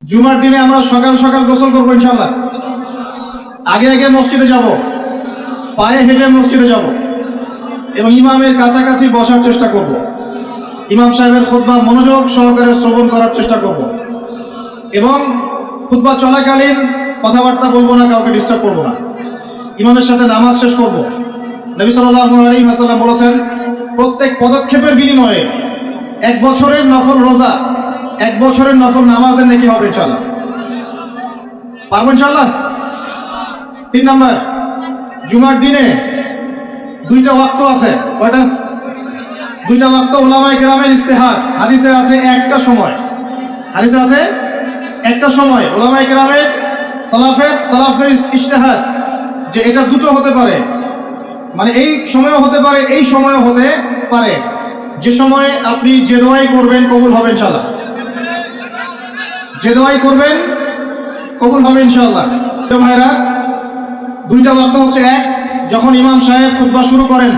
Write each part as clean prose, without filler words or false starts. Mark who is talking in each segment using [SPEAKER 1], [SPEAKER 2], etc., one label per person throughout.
[SPEAKER 1] জুমার দিনে আমরা সকাল সকাল গোসল করবো ইনশাআল্লাহ। আগে আগে মসজিদে যাব, পায়ে হেঁটে মসজিদে যাব এবং ইমামের কাছাকাছি বসার চেষ্টা করব। ইমাম সাহেবের খুতবা মনোযোগ সহকারে শ্রবণ করার চেষ্টা করব এবং খুতবা চলাকালীন কথাবার্তা বলবো না, কাউকে ডিস্টার্ব করবো না। ইমামের সাথে নামাজ শেষ করব। নবী সাল্লাল্লাহু আলাইহি ওয়াসাল্লাম বলেছেন, প্রত্যেক পদক্ষেপের বিনিময়ে 1 বছরের নফল রোজা, 1 বছরের নফল নামাজের নেকি হবে ইনশাআল্লাহ। পারবো ইনশাআল্লাহ। 3 নাম্বার, জুমার দিনে 2টা ওয়াক্ত আছে। কয়টা? 2টা ওয়াক্ত। উলামায়ে কেরামের ইজতিহাদ, হাদিসে আছে একটা সময়, হাদিসে আছে একটা সময়। উলামায়ে কেরামের সালাফের ইজতিহাদ যে এটা দুটো হতে পারে, মানে এই সময়ও হতে পারে, এই সময়ও হতে পারে। যে সময়ে আপনি যে দোয়াই করবেন কবুল হবে ইনশাআল্লাহ, যে দোয়াই করবেন কবুল হবে ইনশাআল্লাহ। ভাইরা, 2টা ওয়াক্ত হচ্ছে, এক, যখন ইমাম সাহেব খুতবা শুরু করেন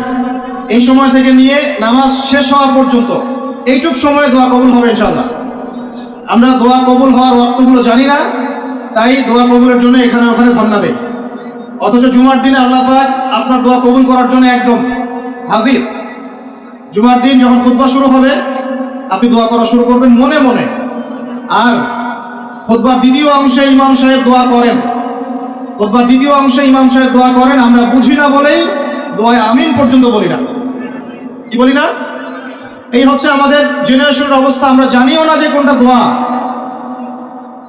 [SPEAKER 1] এই সময় থেকে নিয়ে নামাজ শেষ হওয়া পর্যন্ত এইটুক সময়ে দোয়া কবুল হবে ইনশাআল্লাহ। আমরা দোয়া কবুল হওয়ার ওয়াক্তগুলো জানি না, তাই দোয়া কবুলের জন্য এখানে ওখানে ধন্না দেই। অথচ জুমার দিনে আল্লাহ পাক আপনার দোয়া কবুল করার জন্য একদম হাজির। জুমার দিন যখন খুতবা শুরু হবে আপনি দোয়া করা শুরু করবেন মনে মনে। আর খুতবার দ্বিতীয় অংশে ইমাম সাহেব দোয়া করেন, খুতবার দ্বিতীয় অংশে ইমাম সাহেব দোয়া করেন, আমরা বুঝি না বলেই দোয়ায় আমিন পর্যন্ত বলি না। কি বলি না? এই হচ্ছে আমাদের জেনারেশনের অবস্থা। আমরা জানিও না যে কোনটা দোয়া।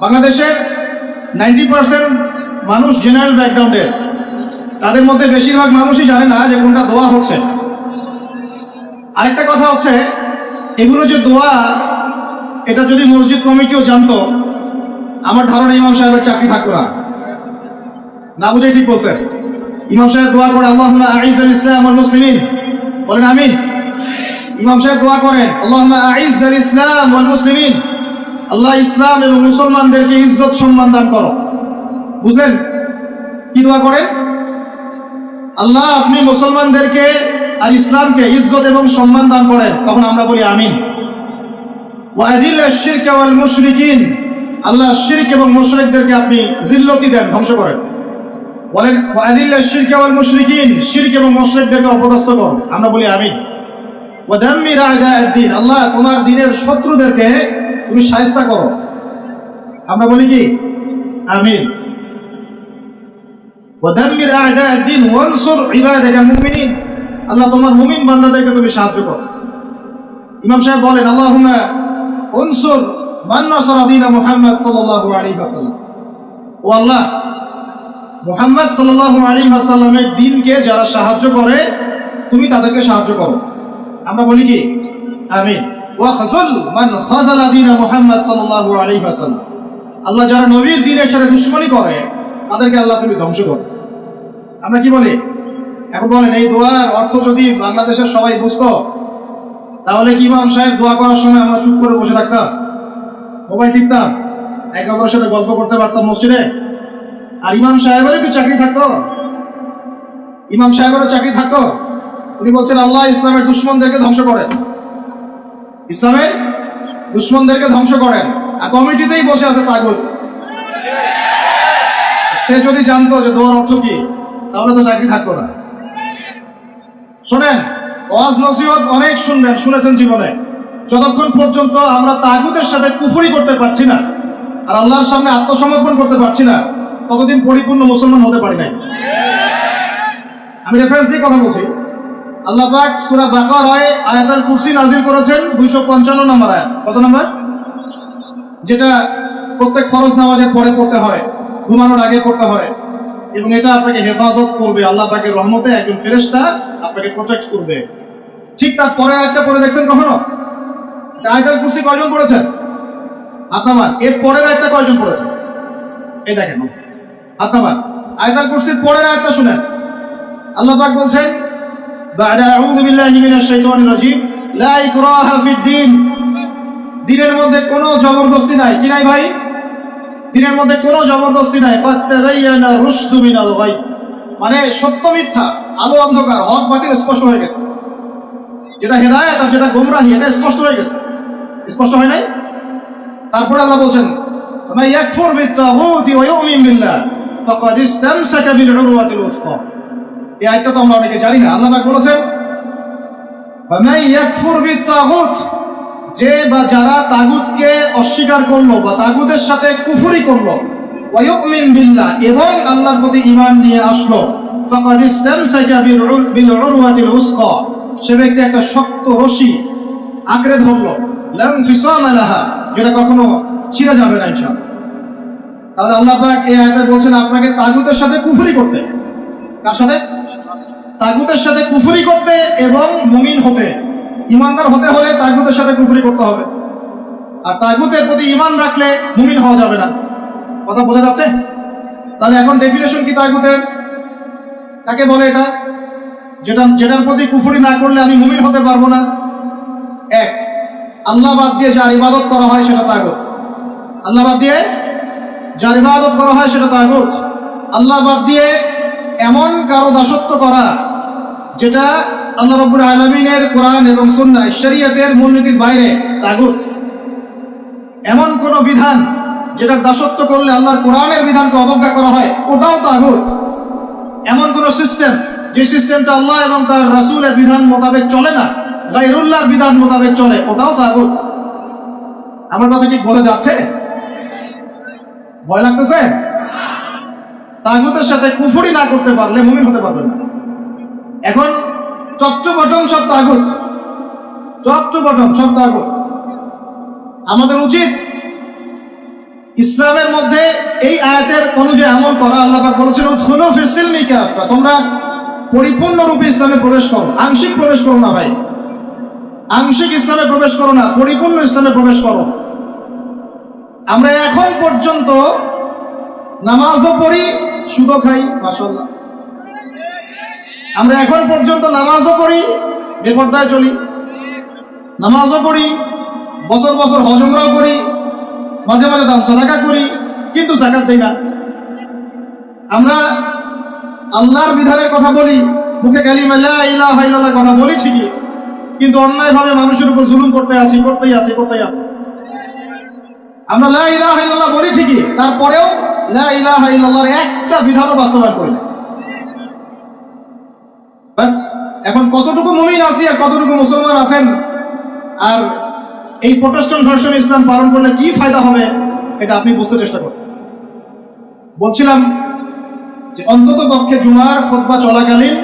[SPEAKER 1] বাংলাদেশের 90% মানুষ জেনারেল ব্যাকগ্রাউন্ডের, তাদের মধ্যে বেশিরভাগ মানুষই জানে না যে কোনটা দোয়া হচ্ছে। আরেকটা কথা হচ্ছে, এগুলো যে দোয়া, এটা যদি মসজিদ কমিটিও জানতো, আমার ধারণা ইমাম সাহেবের চাকরি থাকতো না। না বুঝে ঠিক বলছেন। ইমাম সাহেব দোয়া করে, আল্লাহুম্মা আইজ্জাল ইসলাম ওয়াল মুসলিমিন, বলেন আমিন। ইমাম সাহেব দোয়া করেন, আল্লাহুম্মা আইজ্জাল ইসলাম ওয়াল মুসলিমিন, আল্লাহ ইসলাম এবং মুসলমানদেরকে ইজ্জত সম্মান দান করো। বুঝলেন কি দোয়া করেন? আল্লাহ আপনি মুসলমানদেরকে আর ইসলামকে ইজ্জত এবং সম্মান দান করেন। তখন আমরা বলি আমিন। ওয়া আযিল্লাশ শিরকা ওয়াল মুশরিকিন, আল্লাহ শিরক এবং মুশরিকদেরকে আপনি জিল্লতি দেন, ধ্বংস করেন। বলেন ওয়া আযিল্লাশ শিরকা ওয়াল মুশরিকিন, শিরক এবং মুশরিকদেরকে অপদস্থ করো। আমরা বলি আমিন। ওয়া দাম্মির আ'দা'আদ-দ্বীন, আল্লাহ তোমার দ্বীনের শত্রুদেরকে তুমি শায়েস্তা করো। আমরা বলি কি? আমিন। ওয়া দাম্মির আ'দা'আদ-দ্বীন ওয়ানসুর ইবাদাকাল মুমিনিন, আল্লাহ তোমার মুমিন বান্দাদেরকে তুমি সাহায্য করো। ইমাম সাহেব বলেন, আল্লাহুম্মা উনসুর মান নাসারা দীন মুহাম্মদ সাল্লাল্লাহু আলাইহি ওয়াসাল্লাম, ও আল্লাহ মুহাম্মদ সাল্লাল্লাহু আলাইহি ওয়াসাল্লামের দ্বীনকে যারা সাহায্য করে তুমি তাদেরকে সাহায্য করো। আমরা বলি কি? আমিন। ওয়া খাযুল মান খাযালা দীন মুহাম্মদ সাল্লাল্লাহু আলাইহি ওয়াসাল্লাম, আল্লাহ যারা নবীর দ্বীনের সাথে দুশমনি করে তাদেরকে আল্লাহ তুমি ধ্বংস করো। আমরা কি বলি? এখন বলেন, এই দোয়ার অর্থ যদি বাংলাদেশের সবাই বুঝতো, তাহলে কি ইমাম সাহেব দোয়া করার সময় আমরা চুপ করে বসে থাকতাম, মোবাইল টিপতাম, একে অপরের সাথে গল্প করতে পারতাম মসজিদে? আর ইমাম সাহেবেরও কি চাকরি থাকতো? ইমাম সাহেবেরও চাকরি থাকতো। উনি বলছেন, আল্লাহ ইসলামের দুশমনদেরকে ধ্বংস করেন, ইসলামের দুশমনদেরকে ধ্বংস করেন। আর কমিটিতেই বসে আছে তাগুত। সে যদি জানতো যে দোয়ার অর্থ কি, তাহলে তো চাকরি থাকতো না। শোনেন, ওয়াজ নসিহত অনেক শুনবেন, শুনেছেন জীবনে, যতক্ষণ পর্যন্ত আমরা তাগুতের সাথে কুফরি করতে পারছি না আর আল্লাহর সামনে আত্মসমর্পণ করতে পারছি না, ততদিন পরিপূর্ণ মুসলমান হতে পারি নাই। আমি রেফারেন্স দিয়ে কথা বলছি। আল্লাহ পাক সূরা বাকারায় আয়াতুল কুরসি নাজিল করেছেন, 255 নম্বর আয়াত। কত নম্বর? যেটা প্রত্যেক ফরজ নামাজের পরে পড়তে হয়, ঘুমানোর আগে পড়তে হয়, এবং এটা আপনাকে হেফাজত করবে। আল্লাহ পাকের রহমতে একজন ফেরেশতা আপনাকে প্রোটেক্ট করবে। ঠিক তার পরে একটা পড়ে দেখছেন কখনো? আয়াতুল কুরসি কয়জন পড়েছেন? আপনার এর পরের একটা কয়জন পড়েছেন? এই দেখেন আপনার আয়াতুল কুরসির পরের আয়াতটা শুনেন। আল্লাহ পাক বলছেন, বা'দা আউযু বিল্লাহি মিনাশ শাইতানির রাজীম, লা ইকরাহা ফিদ-দীন, দ্বীনের মধ্যে কোনো জবরদস্তি নাই। কি নাই ভাই? দ্বীনের মধ্যে কোনো জবরদস্তি নাই। ক্বাদ তাবায়্যানা রুশদু মিনাল গায়ব, মানে সত্য মিথ্যা, আলো অন্ধকার, হক বাতিল স্পষ্ট হয়ে গেছে। যেটা হেদায়েত আর যেটা গোমরাহি, এটা স্পষ্ট হয়ে গেছে। স্পষ্ট হয় নাই? তারপরে আল্লাহ বলছেন, মান ইয়াকফুর বিত-তাগুতি ওয়া ইউমিন বিল্লাহ ফাকাদ ইসতামসাকা বিল উরওয়াতিল উসকা। এই আয়াতটা তো আমরা অনেকে জানি না। আল্লাহ পাক বলেছেন মান ইয়াকফুর বিত-তাগুত, যে বা যারা তাগুতকে অস্বীকার করলো বা তাগুতের সাথে কুফরি করলো, ওয়া ইউমিন বিল্লাহ, এবং আল্লাহর প্রতি ঈমান নিয়ে আসলো, ফাকাদ ইসতামসাকা বিল উরওয়াতিল উসকা, সে ব্যক্তি একটা শক্ত রশি আঁকড়ে ধরলো, লা ইনফিসামা লাহা, যেটা কখনো ছিঁড়ে যাবে না ইনশাআল্লাহ। তাহলে আল্লাহ পাক এই আয়াতে বলছেন আপনাকে তাগুতের সাথে কুফরি করতে। কার সাথে? তাগুতের সাথে কুফরি করতে এবং মুমিন হতে। ঈমানদার হতে হলে তাগুতের সাথে কুফরি করতে হবে, আর তাগুতের প্রতি ঈমান রাখলে মুমিন হওয়া যাবে না। কথা বোঝা যাচ্ছে? তাহলে এখন ডেফিনেশন কি তাগুতের? কাকে বলে এটা? যেটার প্রতি কুফরি না করলে আমি মুমিন হতে পারবো না। এক, আল্লাহ বাদ দিয়ে যার ইবাদত করা হয় সেটা তাগুত। আল্লাহ বাদ দিয়ে যার ইবাদত করা হয় সেটা তাগুত। আল্লাহ বাদ দিয়ে এমন কারো দাসত্ব করা যেটা আল্লাহ রাব্বুল আলামিনের কোরআন এবং সুন্নাহ শরীয়তের মূলনীতির বাইরে, তাগুত। এমন কোন বিধান যেটার দাসত্ব করলে আল্লাহর কোরআনের বিধানকে অবজ্ঞা করা হয়, ওটাও তাগুত। এমন কোন সিস্টেম যে সিস্টেমটা আল্লাহ এবং তার রাসূলের বিধান মোতাবেক চলে না, গায়রুল্লাহর বিধান মোতাবেক চলে, ওটাও তাগুত। আমার কথা কি বলে যাচ্ছে? ভয় লাগতেছে? তাগুতের সাথে কুফরি না করতে পারলে মুমিন হতে পারবে না। এখন চট্টবটম সব তাগুত, চট্টবটম সব তাগুত। আমাদের উচিত ইসলামের মধ্যে এই আয়াতের অনুযায়ী আমল করা। আল্লাহ পাক বলেছেন উদখুলু ফিস সিলমি কাফা, তোমরা পরিপূর্ণরূপে ইসলামে প্রবেশ করো, আংশিক প্রবেশ করো না ভাই। আংশিক ইসলামে প্রবেশ করো না, পরিপূর্ণ ইসলামে প্রবেশ করো। আমরা এখন পর্যন্ত নামাজও পড়ি, সুদও খাই, মাশাআল্লাহ। আমরা এখন পর্যন্ত নামাজও পড়ি, বেপরদায় চলি, নামাজও পড়ি, বছর বছর হজ উমরাও করি, মাঝে মাঝে দান সাদাকা করি, কিন্তু যাকাত দেই না। আমরা আল্লাহর বিধানের কথা বলি, মুখে কালিমা লা ইলাহা ইল্লাল্লাহর কথা বলি ঠিকই, কিন্তু অন্যায়ভাবে মানুষের উপর জুলুম করতেই আছি। আমরা লা ইলাহা ইল্লাল্লাহ বলি ঠিকই, তারপরেও লা ইলাহা ইল্লাল্লাহর একটা বিধানও বাস্তবায়ন করি না। বাস, এখন কতটুকু মুমিন আছি আর কতটুকু মুসলমান আছেন, আর এই প্রোটেস্ট্যান্ট ভার্সন ইসলাম পালন করলে কি ফায়দা হবে, এটা আপনি বুঝতে চেষ্টা করুন। বলছিলাম যে অন্তত পক্ষে জুমার খুতবা চলাকালীন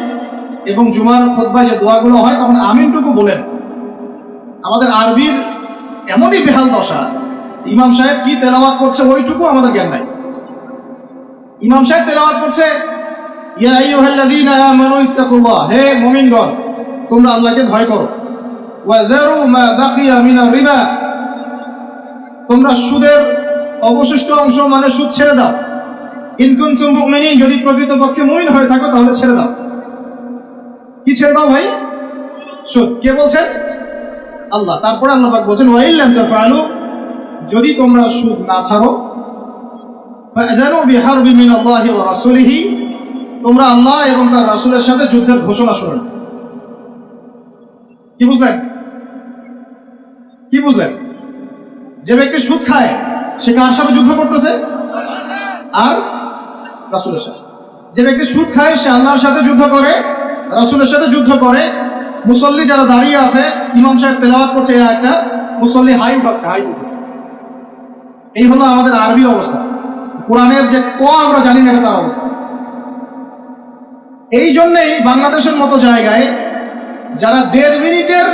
[SPEAKER 1] এবং জুমার খুতবায় যে দোয়াগুলো হয় তখন আমিনটুকু বলেন। আমাদের আরবির এমনই বেহাল দশা, ইমাম সাহেব কি তেলাওয়াত করছে ওইটুকু আমাদের জ্ঞান নাই। ইমাম সাহেব তেলাওয়াত করছে ইয়া আইয়ুহাল্লাযীনা আমানু ইত্তাকুল্লাহ, হে মুমিনগণ তোমরা আল্লাহকে ভয় করো, ওয়া যারু মা বাকিয়া মিনার রিবা, তোমরা সুদের অবশিষ্ট অংশ মানে সুদ ছেড়ে দাও। ইন কুনতুম মুমিনিন, যদি প্রকৃতপক্ষে মুমিন হয়ে থাকো তাহলে ছেড়ে দাও। কি ছেড়ে দাও ভাই? সুদ। কে বলছেন? আল্লাহ। তারপরে আল্লাহ পাক বলছেন ওয়া ইল্লাম তাফআলু, যদি তোমরা সুদ না ছাড়ো, ফাআযানু বিহারবি মিনাল্লাহি ওয়া রাসূলিহি, তোমরা আল্লাহ এবং তার রাসূলের সাথে যুদ্ধের ঘোষণা শোনো। কি বুঝলেন? কি বুঝলেন? যে ব্যক্তি সুদ খায় সে কার সাথে যুদ্ধ করতেছে? আর রাসূলের সাথে। যে ব্যক্তি সুদ খায় সে আল্লাহর সাথে যুদ্ধ করে, রাসূলের সাথে যুদ্ধ করে। মুসল্লি যারা দাঁড়িয়ে আছে, ইমাম সাহেব তেলাওয়াত করছে এই আয়াতটা, মুসল্লি হাই উঠাচ্ছে। এই হলো আমাদের আরবির অবস্থা। কোরআনের যে ক আমরা জানি না, এটা তার অবস্থা। এই জন্যেই বাংলাদেশের মতো জায়গায় যারা 1.5 মিনিটের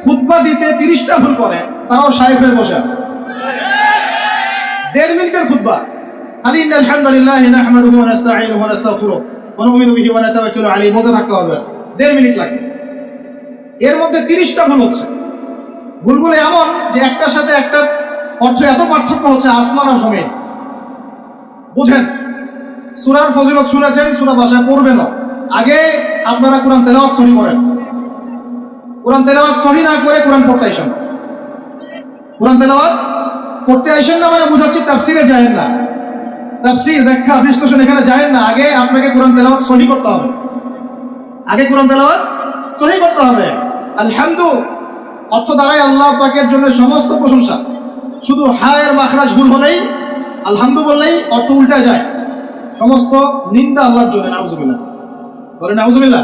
[SPEAKER 1] খুতবা দিতে 30টা ভুল করে, তারাও শায়েখ হয়ে বসে আছে। 1.5 মিনিটের খুতবা, খালি ইন্নাল হামদুলিল্লাহি নাহমাদুহু ওয়া নাস্তাঈনুহু ওয়া নাস্তাগফিরুহু ওয়া নু'মিনু বিহি ওয়া নাতাওয়াক্কালু আলাইহি বলতে থাকতে হবে। 1.5 মিনিট লাগে, এর মধ্যে 30টা ভুল হচ্ছে। ভুলগুলো এমন যে একটার সাথে একটার অর্থ এত পার্থক্য হচ্ছে আসমান আর জমিন। বুঝেন, সূরার ফজিলত শুনেছেন, সূরা ভাষায় পড়বেন। আগে আপনারা কোরআন তেলাওয়াত সহি করেন। কোরআন তেলাওয়াত সহি না করে কোরআন পড়তে আসেন। কোরআন তেলাওয়াত করতে আসেন না মানে বুঝাচ্ছি তাফসিরে যায়েন না, তাফসির ব্যাখ্যা বিশ্লেষণ এখানে যায়েন না। আগে আপনাকে কোরআন তেলাওয়াত সহি করতে হবে। আগে কোরআন তেলাওয়াত সহি করতে হবে। আলহামদু অর্থ দ্বারাই আল্লাহ পাকের জন্য সমস্ত প্রশংসা। শুধু হায়ের মাখরাজ ভুল হলেই আলহামদু বললেই অর্থ উল্টা যায়, সমস্ত নিন্দা আল্লাহর জন্য। নাউজুবিল্লাহ, বলে নাউজুবিল্লাহ।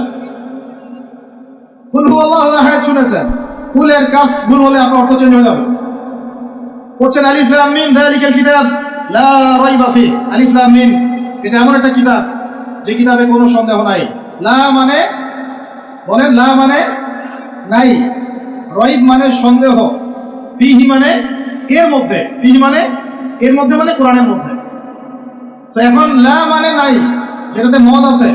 [SPEAKER 1] কুল হুয়াল্লাহু আহাদ শুনেছেন, কুলের কাফ গুণ হলে আপনার অর্থ চেঞ্জ হয়ে যাবে। পড়ছেন আলিফ লাম মিম যালিকাল কিতাব লা রাইবা ফিহ। আলিফ লাম মিম এটা এমন একটা কিতাব যে কিতাবে কোনো সন্দেহ নাই। লা মানে বলেন, লা মানে নাই, রাইব মানে সন্দেহ, ফিহি মানে এর মধ্যে, ফিহি মানে এর মধ্যে মানে কোরআনের মধ্যে। তো এখন লা মানে নাই, যেটাতে মদ আছে,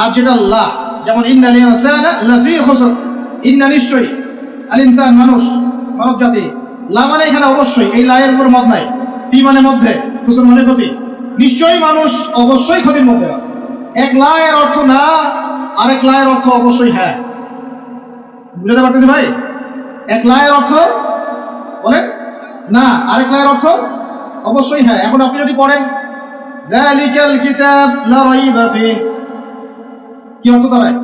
[SPEAKER 1] আর যেটা লা, যেমন ইন্নাল ইনসানা লাফি খুসর, ইন্না নিশ্চয়ই, আল ইনসান মানুষ, মানব জাতি। লা মানে এখানে অবশ্যই, এই লা এর উপর মদ নাই। ফি মানে মধ্যে, খুসর মানে ক্ষতি। নিশ্চয়ই মানুষ অবশ্যই ক্ষতির মধ্যে আছে। এক লা এর অর্থ না, আরেক লা এর অর্থ অবশ্যই হ্যাঁ। বুঝতে পারতেছি ভাই? এক লা এর অর্থ বলেন না, আরেক লা এর অর্থ অবশ্যই হ্যাঁ। এখন আপনি যদি পড়েন যালিকাল কিতাব লা রাইবা ফিহ, কি অর্থ দাঁড়ায়?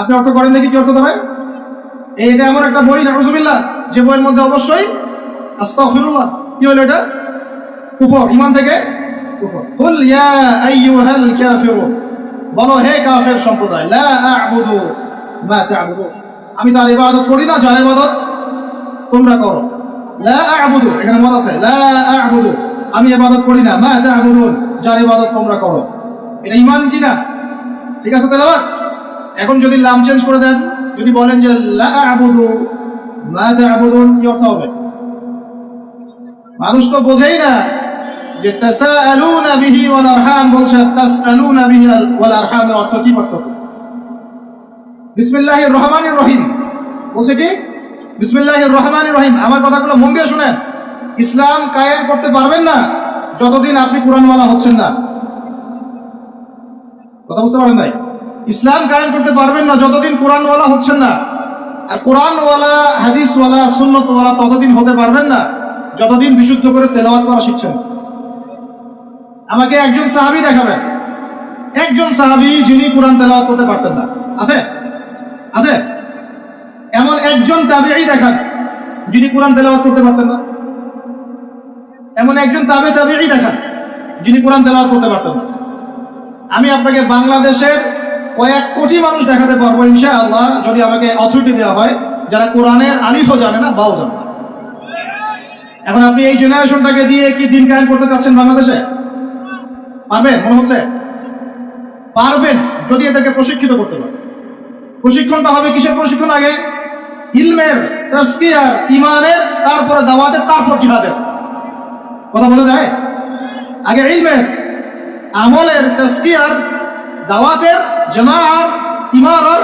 [SPEAKER 1] আপনি অর্থ করেন দেখি কি অর্থ দাঁড়ায়? এইটা এমন একটা বই, নাউজুবিল্লাহ, যে বইয়ের মধ্যে অবশ্যই আস্তাগফিরুল্লাহ, কি হলো এটা? কুফর, ঈমান থেকে কুফর। কুল ইয়া আইয়ুহাল কাফিরুন, বলো হে কাফের সম্প্রদায়, লা আ'বুদু মা তা'বুদুন, আমি তার ইবাদত করি না যার ইবাদত তোমরা করো। লা আ'বুদু, এখানে মত আছে, লা আ'বুদু, আমি ইবাদত করি না, মা তা'বুদুন, যার ইবাদত তোমরা করো। এটা ঈমান কি না? ঠিক আছে তেলাওয়াত। এখন যদি লাম চেঞ্জ করে দেন, যদি বলেন যে লা আ'বুদু মা তা'বুদুন, কি অর্থ হবে? মানুষ তো বোঝেই না যে তাসাআলুনা বিহি ওয়াল আরহাম বলছে, তাসআলুনা বিহি ওয়াল আরহামের অর্থ কি পার্থক্য? বিসমিল্লাহির রহমানির রহিম বলছে কি? বিসমিল্লাহির রহমানির রহিম। আমার কথাগুলো মন দিয়ে শুনেন। ইসলাম কায়েম করতে পারবেন না যতদিন আপনি কোরআনওয়ালা হচ্ছেন না। কথা বুঝতে পারেন নাই? ইসলাম কায়েম করতে পারবেন না যতদিন কোরআনওয়ালা হচ্ছেন না। আর কোরআনওয়ালা, হাদিসওয়ালা, সুন্নতওয়ালা ততদিন হতে পারবেন না যতদিন বিশুদ্ধ করে তেলাওয়াত করা শিখছেন। আমাকে একজন সাহাবী দেখাবেন, একজন সাহাবী যিনি কোরআন তেলাওয়াত করতে পারতেন না। আছে? আছে? এমন একজন তাবেঈ দেখান যিনি কোরআন তেলাওয়াত করতে পারতেন না। এমন একজন তাবেঈ দেখান যিনি কোরআন তেলাওয়াত করতে পারতেন না। আমি আপনাকে বাংলাদেশের কয়েক কোটি মানুষ দেখাতে পারবো ইনশাআল্লাহ, যদি আমাকে অথরিটি দেওয়া হয়, যারা কোরআনের আলিফও জানে না, বাও জানে। এখন আপনি এই জেনারেশনটাকে দিয়ে কি দিন কায়েম করতে চাচ্ছেন বাংলাদেশে? পারবেন? মনে হচ্ছে পারবেন যদি এদেরকে প্রশিক্ষিত করতে পারে। প্রশিক্ষণটা হবে কিসের প্রশিক্ষণ? আগে ইলমের, তাজকিয়ার, ঈমানের, তারপরে দাওয়াতের, তারপর জিহাদের। কথা বলা যায়? আগে ইলমের, আমলের, তাজকিয়ার, দাওয়াতের, জামাআর, ইমারার,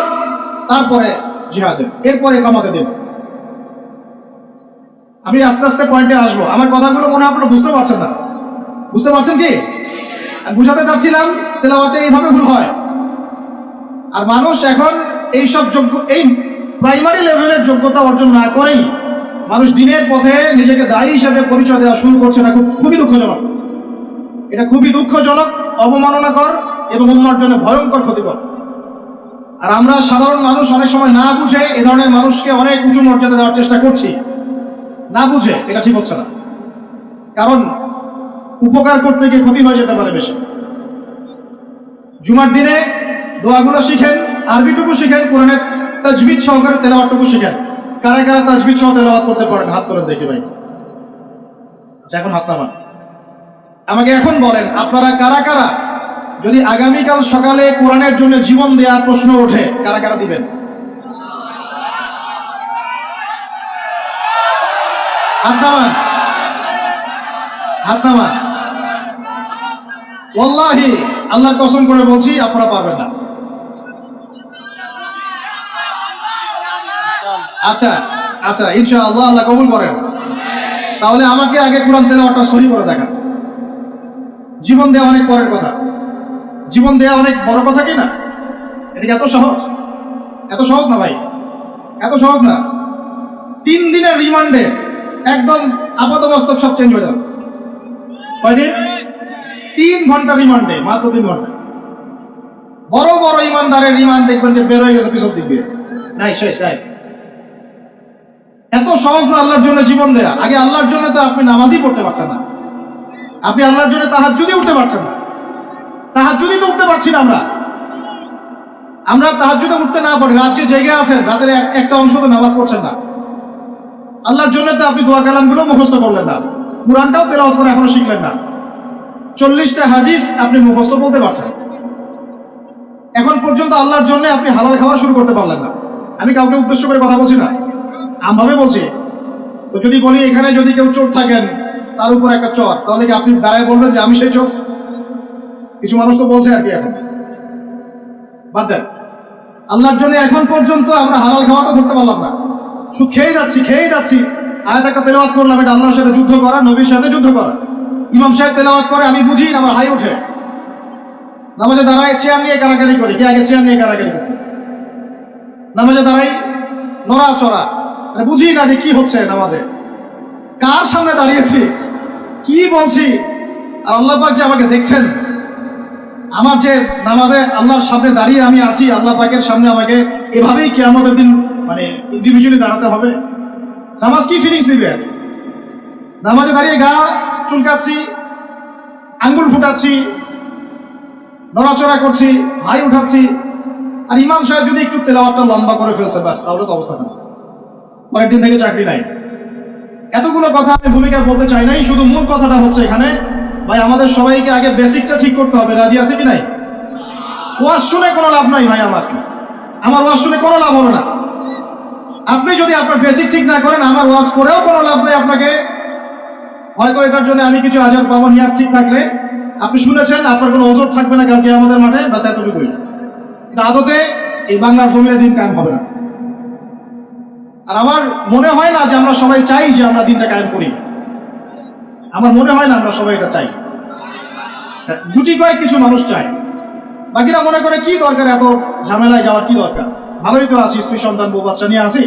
[SPEAKER 1] তারপরে জিহাদের, এরপরে কামাতে দেব। আমি আস্তে আস্তে পয়েন্টে আসবো। আমার কথাগুলো মনে হয় আপনারা বুঝতে পারছেন না। বুঝতে পারছেন কি? আমি বুঝাতে চাচ্ছিলাম তেলাওয়াতে এইভাবে ভুল হয়। আর মানুষ এখন এইসব এই প্রাইমারি লেভেলের যোগ্যতা অর্জন না করেই মানুষ দিনের পথে নিজেকে দায়ী হিসেবে পরিচয় দেওয়া শুরু করছে। না, খুবই দুঃখজনক। এটা খুবই দুঃখজনক, অবমাননাকর এবং উম্মার জন্য ভয়ঙ্কর ক্ষতিকর। আর আমরা সাধারণ মানুষ অনেক সময় না বুঝে এ ধরনের মানুষকে অনেক উঁচু মর্যাদা দেওয়ার চেষ্টা করছি, না বুঝে। এটা ঠিক হচ্ছে না, কারণ উপকার করতে গিয়ে ক্ষতি হয়ে যেতে পারে বেশি। জুমার দিনে দোয়াগুলো শিখেন, আরবিটুকু শিখেন, কোরআনের তাজবিদ সহকারে তেলাওয়াতটুকু শিখেন। কারা কারা তাজবিদ সহ তেলাওয়াত করতে পারেন হাত তোলেন দেখি ভাই। আচ্ছা, এখন হাত নামান। আমাকে এখন বলেন, আপনারা কারা কারা যদি আগামীকাল সকালে কোরআনের জন্য জীবন দেওয়ার প্রশ্ন ওঠে, কারা কারা দিবেন? হাত নামান, হাত নামান। ওয়াল্লাহি, আল্লাহর কসম করে বলছি, আপনারা পারবেন না। আচ্ছা আচ্ছা, ইনশাআল্লাহ আল্লাহ কবুল করেন। তাহলে আমাকে আগে কোরআন তেলাওয়াতটা সহি করে দেখান। জীবন দেওয়া অনেক পরের কথা, জীবন দেওয়া অনেক বড় কথা কি না? এটা কি এত সহজ? এত সহজ না ভাই, এত সহজ না। 3 দিনের রিমান্ডে একদম আপাতমস্তক সব চেঞ্জ হয়ে যাবে। কয়দিন? 3 ঘন্টা রিমান্ডে, মাত্র 3 ঘন্টা। বড় বড় ইমানদারের রিমান্ড দেখবেন যে বের হয়ে গেছে পিছন দিক দিয়ে, নাই শেষ নাই। এত সহজ না আল্লাহর জন্য জীবন দেয়া। আগে আল্লাহর জন্য তো আপনি নামাজই পড়তে পারছেন না, আপনি আল্লাহর জন্য তাহাজ্জুদই উঠতে পারছেন না। তাহাজ্জুদই তো উঠতে পারছি না আমরা তাহাজ্জুদে উঠতে না পারি, রাত যে জেগে আছেন রাতের একটা অংশ তো নামাজ পড়ছেন না। আল্লাহর জন্য তো আপনি দোয়া কালামগুলো মুখস্থ করলেন না, কুরআনটাও তেলাওয়াত করে এখনো শিখলেন না, 40টা হাদিস আপনি মুখস্থ বলতে পারছেন, এখন পর্যন্ত আল্লাহর জন্য আপনি হালাল খাওয়া শুরু করতে পারলেন না। আমি কাউকে উদ্দেশ্য করে কথা বলছি না, আমভাবে বলছি। তো যদি বলি এখানে যদি কেউ চোর থাকেন তার উপর একটা চর, তাহলে কি আপনি দাঁড়ায় বলবেন যে আমি সেই চোর? কিছু মানুষ তো বলছে আর কি। এখন বাদ দেন, আল্লাহর জন্য এখন পর্যন্ত আমরা হালাল খাওয়া তো ধরতে পারলাম না, শুধু খেয়ে যাচ্ছি। আয়াত একটা তেলাওয়াত করলাম, এটা আল্লাহর সাথে যুদ্ধ করা, নবীর সাথে যুদ্ধ করা। ইমাম সাহেব তেলাওয়াত করে, আমি বুঝি না, আমার হাই ওঠে। নামাজে দাঁড়ায় চেয়ার নিয়ে কারাকারি করি, কে আগে চেয়ার নিয়ে কারাকারি করি? নামাজে দাঁড়াই নড়াচড়া, বুঝি না যে কি হচ্ছে নামাজে, কার সামনে দাঁড়িয়েছি, কি বলছি। আর আল্লাহ পাক যে আমাকে দেখছেন, আমার যে নামাজে আল্লাহর সামনে দাঁড়িয়ে আমি আছি, আল্লাহ পাকের সামনে আমাকে এভাবেই কিয়ামতের দিন মানে ইন্ডিভিজুয়ালি দাঁড়াতে হবে। নামাজ কি ফিলিংস দিবে? নামাজে দাঁড়িয়ে গা চুলকাচ্ছি, আঙ্গুল ফুটাচ্ছি, নড়াচড়া করছি, হাই উঠাচ্ছি। আর ইমাম সাহেব যদি একটু তেলাওয়াতটা লম্বা করে ফেলছে, ব্যাস, তাহলে তো অবস্থা খারাপ, পরের দিন থেকে চাকরি নাই। এতগুলো কথা আমি ভূমিকা বলতে চাই নাই, শুধু মূল কথাটা হচ্ছে এখানে ভাই আমাদের সবাইকে আগে বেসিকটা ঠিক করতে হবে। রাজি আছে কি নাই? ওয়াজ শুনে কোনো লাভ নাই ভাই, আমার ওয়াজ শুনে কোনো লাভ হবে না। আপনি যদি আপনার বেসিক ঠিক না করেন, আমার ওয়াজ করেও কোনো লাভ নেই আপনাকে। হয়তো এটার জন্য আমি কিছু আজার পাবো, নিয়াত ঠিক থাকলে আপনি শুনেছেন, আপনার কোনো ওজোর থাকবে না কালকে আমাদের মাঠে, বাস এতটুকুই। আদতে এই বাংলার জমিনে দিন কায়েম হবে না। আর আমার মনে হয় না যে আমরা সবাই চাই যে আমরা দিনটা কায়েম করি, আমার মনে হয় না আমরা সবাই এটা চাই। গুটি কয়েক কিছু মানুষ চায়, বাকিরা মনে করে কি দরকার এত ঝামেলায় যাওয়ার, কি দরকার, ভালোই তো আছি, স্ত্রী সন্তান বউ বাচ্চা নিয়ে আসি,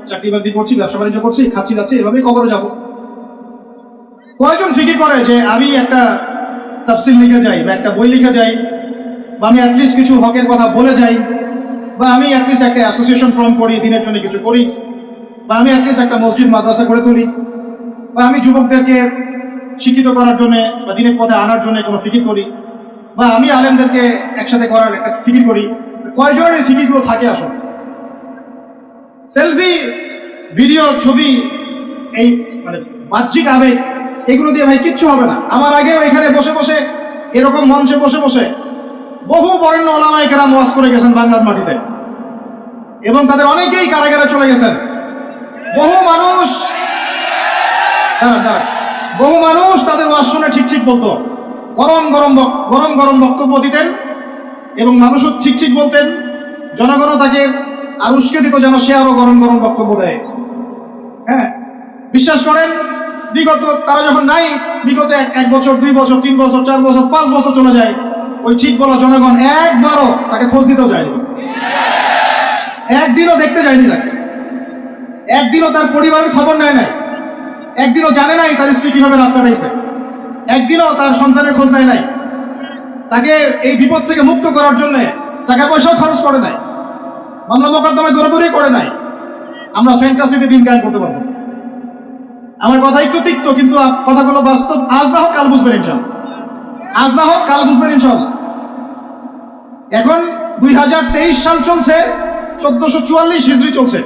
[SPEAKER 1] চাকরি বাকরি করছি, ব্যবসা বাণিজ্য করছি, খাচ্ছি যাচ্ছি, এভাবেই কবরে যাব। কয়েকজন ফিকির করে যে আমি একটা তাফসির লিখে যাই, বা একটা বই লিখে যাই, বা আমি অ্যাটলিস্ট কিছু হকের কথা বলে যাই, বা আমি অ্যাটলিস্ট একটা অ্যাসোসিয়েশন ফর্ম করি, দিনের জন্য কিছু করি, বা আমি অ্যাটলিস্ট একটা মসজিদ মাদ্রাসা করে তুলি, বা আমি যুবকদেরকে শিক্ষিত করার জন্য বা দিনের পথে আনার জন্য কোনো ফিকির করি, বা আমি আলেমদেরকে একসাথে করার একটা ফিকির করি। কয়জনের এই ফিকিরগুলো থাকে? আসলে সেলফি, ভিডিও, ছবি, এই মানে বাহ্যিক আবেগ, এগুলো দিয়ে ভাই কিচ্ছু হবে না। আমার আগেও এখানে বসে বসে, এরকম মঞ্চে বসে বসে বহু বরেণ্য ওলামায়ে কেরাম ওয়াজ করে গেছেন বাংলার মাটিতে, এবং তাদের অনেকেই কারাগারে চলে গেছেন। বহু মানুষ তাদের ওয়াজ শুনে ঠিক বলতো, গরম গরম বক্তব্য দিতেন, এবং মানুষও ঠিক বলতেন, জনগণও তাকে আর উস্কে দিত যেন সে আরো গরম বক্তব্য দেয়। হ্যাঁ, বিশ্বাস করেন, তারা যখন নাই, বিগত 1 বছর, 2 বছর, 3 বছর, 4 বছর, 5 বছর চলে যায়, ওই ঠিক বলা জনগণ একবারও তাকে খোঁজ দিতেও যায়নি, একদিনও দেখতে যায়নি তাকে, একদিনও তার পরিবারের খবর নেয় নাই, একদিনও জানে নাই তার স্ত্রী কিভাবে রাত কাটাইছে, একদিনও তার সন্তানের খোঁজ নেয় নাই, তাকে এই বিপদ থেকে মুক্ত করার জন্য টাকা পয়সাও খরচ করে নাই, মামলা মোকদ্দমায় দৌড়াদৌড়ি করে নাই। আমরা ফ্যান্টাসিতে দিন কায়েম করতে পারবো। আমার কথা একটু তিক্ত, কিন্তু কথাগুলো বাস্তব। আজ না হোক কাল বুঝবেন ইনশাআল্লাহ। এখন 2023 সাল চলছে, 1444 হিজরি চলছে।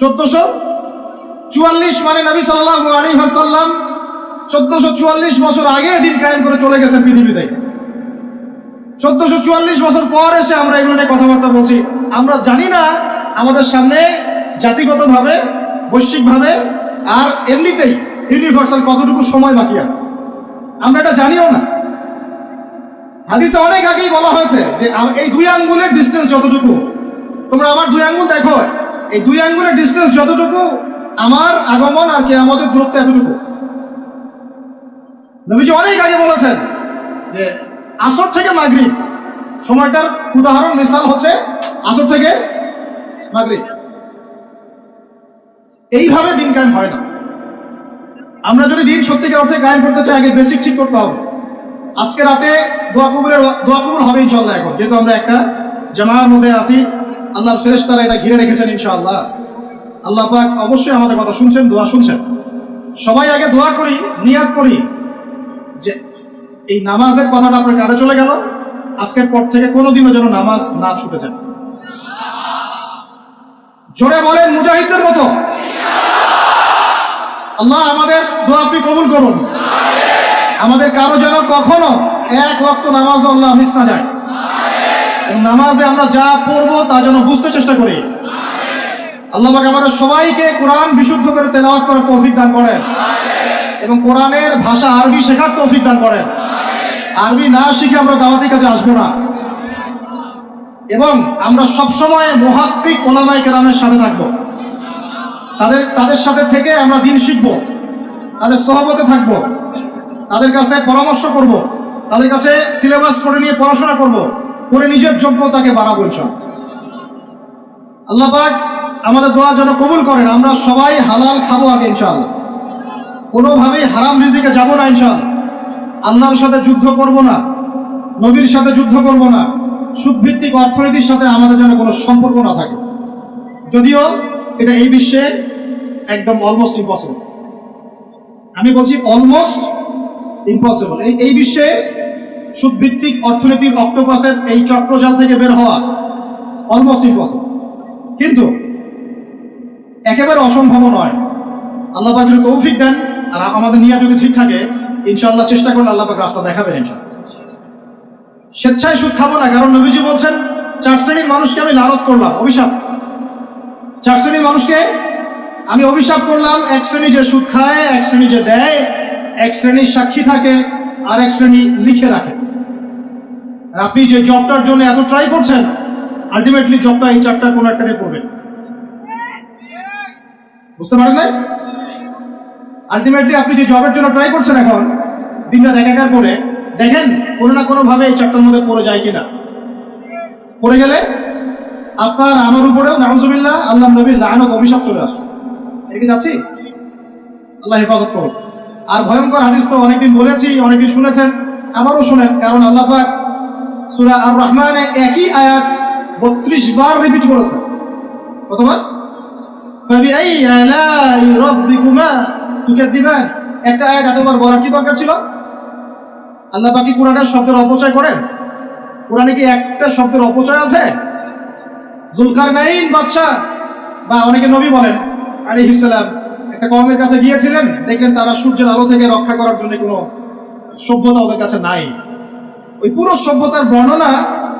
[SPEAKER 1] 1444 মানে নবী সাল্লাল্লাহু আলাইহি ওয়াসাল্লাম 1444 বছর আগে দিন কায়েম করে চলে গেছেন পৃথিবীতে। 1444 বছর পর এসে আমরা এগুলো নিয়ে কথাবার্তা বলছি। আমরা জানি না আমাদের সামনে জাতিগতভাবে, বৈশ্বিকভাবে, আর এমনিতেই ইউনিভার্সাল কতটুকু সময় বাকি আছে, আমরা এটা জানিও না। হাদিসে অনেক আগেই বলা হয়েছে যে এই 2 আঙ্গুলের ডিস্টেন্স যতটুকু, তোমরা আমার 2 আঙ্গুল দেখো, এই 2 আঙ্গুলের ডিস্টেন্স যতটুকু, আমার আগমন আর কিয়ামতের দূরত্ব এতটুকু। নবীজি অনেক আগে বলেছেন যে আসর থেকে মাগরিব, সময়টার উদাহরণ মিসাল হচ্ছে আসর থেকে মাগরিব। এইভাবে দিন কায়েম হয় না। আমরা যদি দিন সত্যিকার অর্থে কায়েম করতে চাই, আগে বেসিক ঠিক করতে হবে। আজকে রাতে দোয়া কবুল হবে ইনশাআল্লাহ। এখন যেহেতু আমরা একটা জামাআর মধ্যে আছি, আল্লাহর ফেরেশতারা এটা ঘিরে রেখেছেন ইনশাআল্লাহ। আল্লাহ পাক অবশ্যই আমাদের কথা শুনছেন, দোয়া শুনছেন। সবাই আগে দোয়া করি, নিয়াত করি যে এই নামাজের কথাটা আপনার কানে চলে গেল, আজকের পর থেকে কোনোদিনও যেন নামাজ না ছুটে যায়। জোরে বলেন মুজাহিদদের মতো। আল্লাহ আমাদের দোয়া আপনি কবুল করুন। আমাদের কারো যেন কখনো এক ওয়াক্ত নামাজ আল্লাহ মিস না যায়। নামাজে আমরা যা পড়বো তা যেন বুঝতে চেষ্টা করি। আল্লাহ পাক আমাদের সবাইকে কোরআন বিশুদ্ধ করে তেলাওয়াত করার তৌফিক দান করেন এবং কোরআনের ভাষা আরবি শেখার তৌফিক দান করেন। আরবি না শিখে আমরা দাওয়াতি কাজে আসবো না এবং আমরা সবসময় মুহাক্কিক উলামায়ে কেরামের সাথে থাকবো। তাদের সাথে থেকে আমরা দ্বীন শিখবো, তাদের সহবতে থাকবো, তাদের কাছে পরামর্শ করব, তাদের কাছে সিলেবাস করে নিয়ে পড়াশোনা করব, করে নিজের যোগ্যতাকে বাড়াবো ইনশাআল্লাহ। আল্লাহ পাক আমাদের দোয়া যেন কবুল করেন। আমরা সবাই হালাল খাবো আগে ইনশাআল্লাহ, কোনোভাবেই হারাম রিজিকে যাব না ইনশাআল্লাহ। আল্লাহর সাথে যুদ্ধ করব না, নবীর সাথে যুদ্ধ করব না, সুদভিত্তিক অর্থনীতির সাথে আমাদের যেন কোনো সম্পর্ক না থাকে, যদিও এটা এই বিশ্বে একদম অলমোস্ট ইম্পসিবল। আমি বলছি অলমোস্ট ইম্পসিবল। এই বিশ্বে সুদভিত্তিক অর্থনীতির অক্টোপাসের এই চক্রজাল থেকে বের হওয়া অলমোস্ট ইম্পসিবল, কিন্তু একেবারে অসম্ভব নয়। আল্লাহ পাক যদি তৌফিক দেন আর আমাদের নিয়ে যদি ঠিক থাকে, ইনশাআল্লাহ চেষ্টা করলে আল্লাহ পাক রাস্তা দেখাবেন ইনশাআল্লাহ। স্বেচ্ছায় সুদ খাবো না, কারণ নবীজি বলছেন 4 শ্রেণীর মানুষকে আমি লানত করলাম, অভিশাপ। 4 শ্রেণীর মানুষকে আমি অভিশাপ করলাম। 1 শ্রেণী যে সুদ খায়, 1 শ্রেণী যে দেয়, 1 শ্রেণীর সাক্ষী থাকে, আর 1 শ্রেণী লিখে রাখে। আর আপনি যে জবটার জন্য এত ট্রাই করছেন, আলটিমেটলি জবটা এই 4টার কোনো একটাতে পড়বে। বুঝতে পারেন না? আলটিমেটলি আপনি যে জবের জন্য ট্রাই করছেন এখন দিনরাত একাকার করে, দেখেন কোনো না কোনো ভাবে এই 4টার মধ্যে পড়ে যায় কিনা। পড়ে গেলে আপনার আমার উপরেও নাউজুবিল্লাহ আল্লাহ নবীর লানত অভিশাপ চলে আসবে। এদিকে যাচ্ছি, আল্লাহ হেফাজত করুন। আর ভয়ঙ্কর হাদিস তো অনেকদিন বলেছি, অনেকদিন শুনেছেন, আমারও শুনেন, কারণ আল্লাহ পাক সূরা আর রহমানে একই আয়াত 32 বার রিপিট করেছেন। কতবার? ফাবিআই আলাই রাব্বিকুমা তুকাযিবান। একটা আয়াত এতবার বলার কি দরকার ছিল? আল্লাহ পাক কি কোরআনের শব্দের অপচয় করেন? কোরআনে কি একটা শব্দের অপচয় আছে? জুলকারনাইন বাদশা বা অনেকে নবী বলেন আলাইহিস সালাম একটা কওমের কাছে গিয়েছিলেন, দেখলেন তারা সূর্যের আলো থেকে রক্ষা করার জন্য কোনো সভ্যতা ওদের কাছে নাই। ওই পুরো সভ্যতার বর্ণনা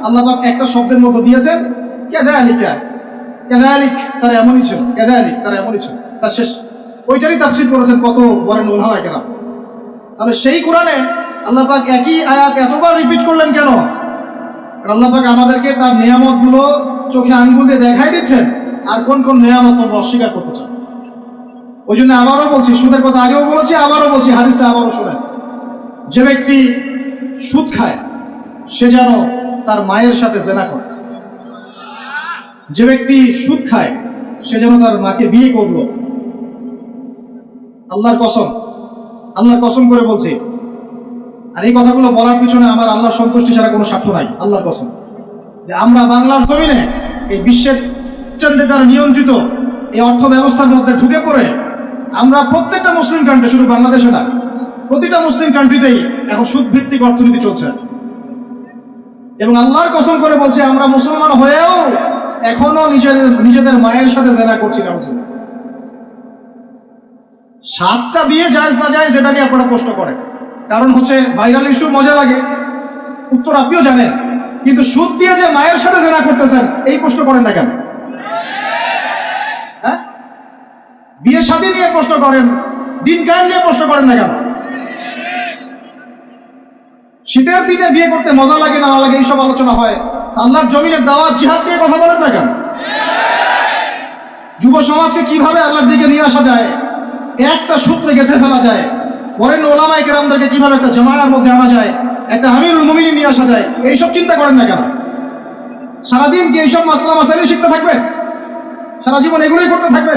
[SPEAKER 1] আল্লাহ পাক একটা শব্দের মতো দিয়েছেন, কাযালিকা। কাযালিক তারা এমনই ছিল, কাযালিক তারা এমনই ছিল, তার শেষ। ওইটারই তাফসীর করেছেন কত বলেন উলামায়ে কেরাম। তাহলে সেই কোরআনে আল্লাহ পাক একই আয়াত এতবার রিপিট করলেন কেন? আল্লাহ পাক আমাদেরকে তার নিয়ামতগুলো চোখে আঙ্গুল দিয়ে দেখাই দিচ্ছেন, আর কোন কোন নিয়ামত তোমরা অস্বীকার করতে চাও। ওই জন্য আবারও বলছি, সুদের কথা আগেও বলেছি, আবারও বলছি, হাদিসটা আবারও শোনেন। যে ব্যক্তি সুদ খায় সে যেন তার মায়ের সাথে জেনা করে। যে ব্যক্তি সুদ খায় সে যেন তার মাকে বিয়ে করলো। আল্লাহর কসম করে বলছি। আর এই কথাগুলো বলার পিছনে আমার আল্লাহর সন্তুষ্টি ছাড়া কোনো স্বার্থ নাই। আল্লাহর কসম যে আমরা বাংলার জমিনে এই বিশ্বের চন্দ্রে দ্বারা নিয়ন্ত্রিত এই অর্থ ব্যবস্থার মধ্যে ঢুকে পড়ে আমরা প্রত্যেকটা মুসলিম কান্ট্রি, শুধু বাংলাদেশে না, প্রতিটা মুসলিম কান্ট্রিতেই এখন সুদভিত্তিক অর্থনীতি চলছে। এবং আল্লাহর কসম করে বলছে আমরা মুসলমান হয়েও এখনো নিজেদের মায়ের সাথে জেনা করছি না। 7টা বিয়ে জায়েজ না জায়েজ এটা নিয়ে আপনারা প্রশ্ন করেন, কারণ হচ্ছে ভাইরাল ইস্যু, মজা লাগে, উত্তর আপনিও জানেন। কিন্তু সুদ দিয়ে যে মায়ের সাথে জেনা করতেছেন এই প্রশ্ন করেন না কেন? হ্যাঁ, বিয়ে শাদী নিয়ে প্রশ্ন করেন, দিন কায়েম নিয়ে প্রশ্ন করেন না কেন? শীতের দিনে বিয়ে করতে মজা লাগে না লাগে এইসব আলোচনা হয়, আল্লাহর জমিনের দাওয়াত জিহাদ নিয়ে কথা বলেন না কেন? যুব সমাজকে কিভাবে আল্লাহর দিকে নিয়ে আসা যায়, একটা সূত্রে গেঁথে ফেলা যায়, বরেণ্য ওলামায়ে কেরামদেরকে কিভাবে একটা জামায়ার মধ্যে আনা যায়, একটা আমিরুল মুমিনিন নিয়ে আসা যায়, এইসব চিন্তা করেন না কেন? সারাদিন কি এইসব মাসলা মাসাইল শিখতে থাকবে? সারা জীবন এগুলোই করতে থাকবে?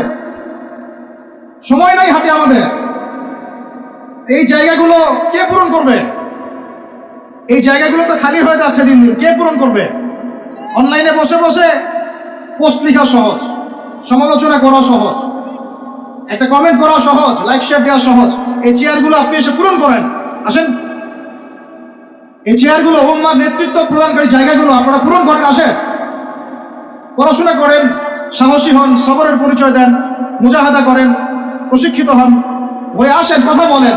[SPEAKER 1] সময় নাই হাতে আমাদের। এই জায়গাগুলো কে পূরণ করবে? এই জায়গাগুলো তো খালি হয়ে যাচ্ছে দিন দিন, কে পূরণ করবে? অনলাইনে বসে বসে পোস্ট লেখা সহজ, সমালোচনা করা সহজ, একটা কমেন্ট করা সহজ, লাইক শেয়ার দেওয়া সহজ। এই চেয়ারগুলো আপনি এসে পূরণ করেন, আসেন। এই চেয়ারগুলো উম্মার নেতৃত্ব প্রদানকারী জায়গাগুলো আপনারা পূরণ করেন, আসেন। পড়াশোনা করেন, সাহসী হন, সবরের পরিচয় দেন, মুজাহাদা করেন, প্রশিক্ষিত হন, হয়ে আসেন, কথা বলেন,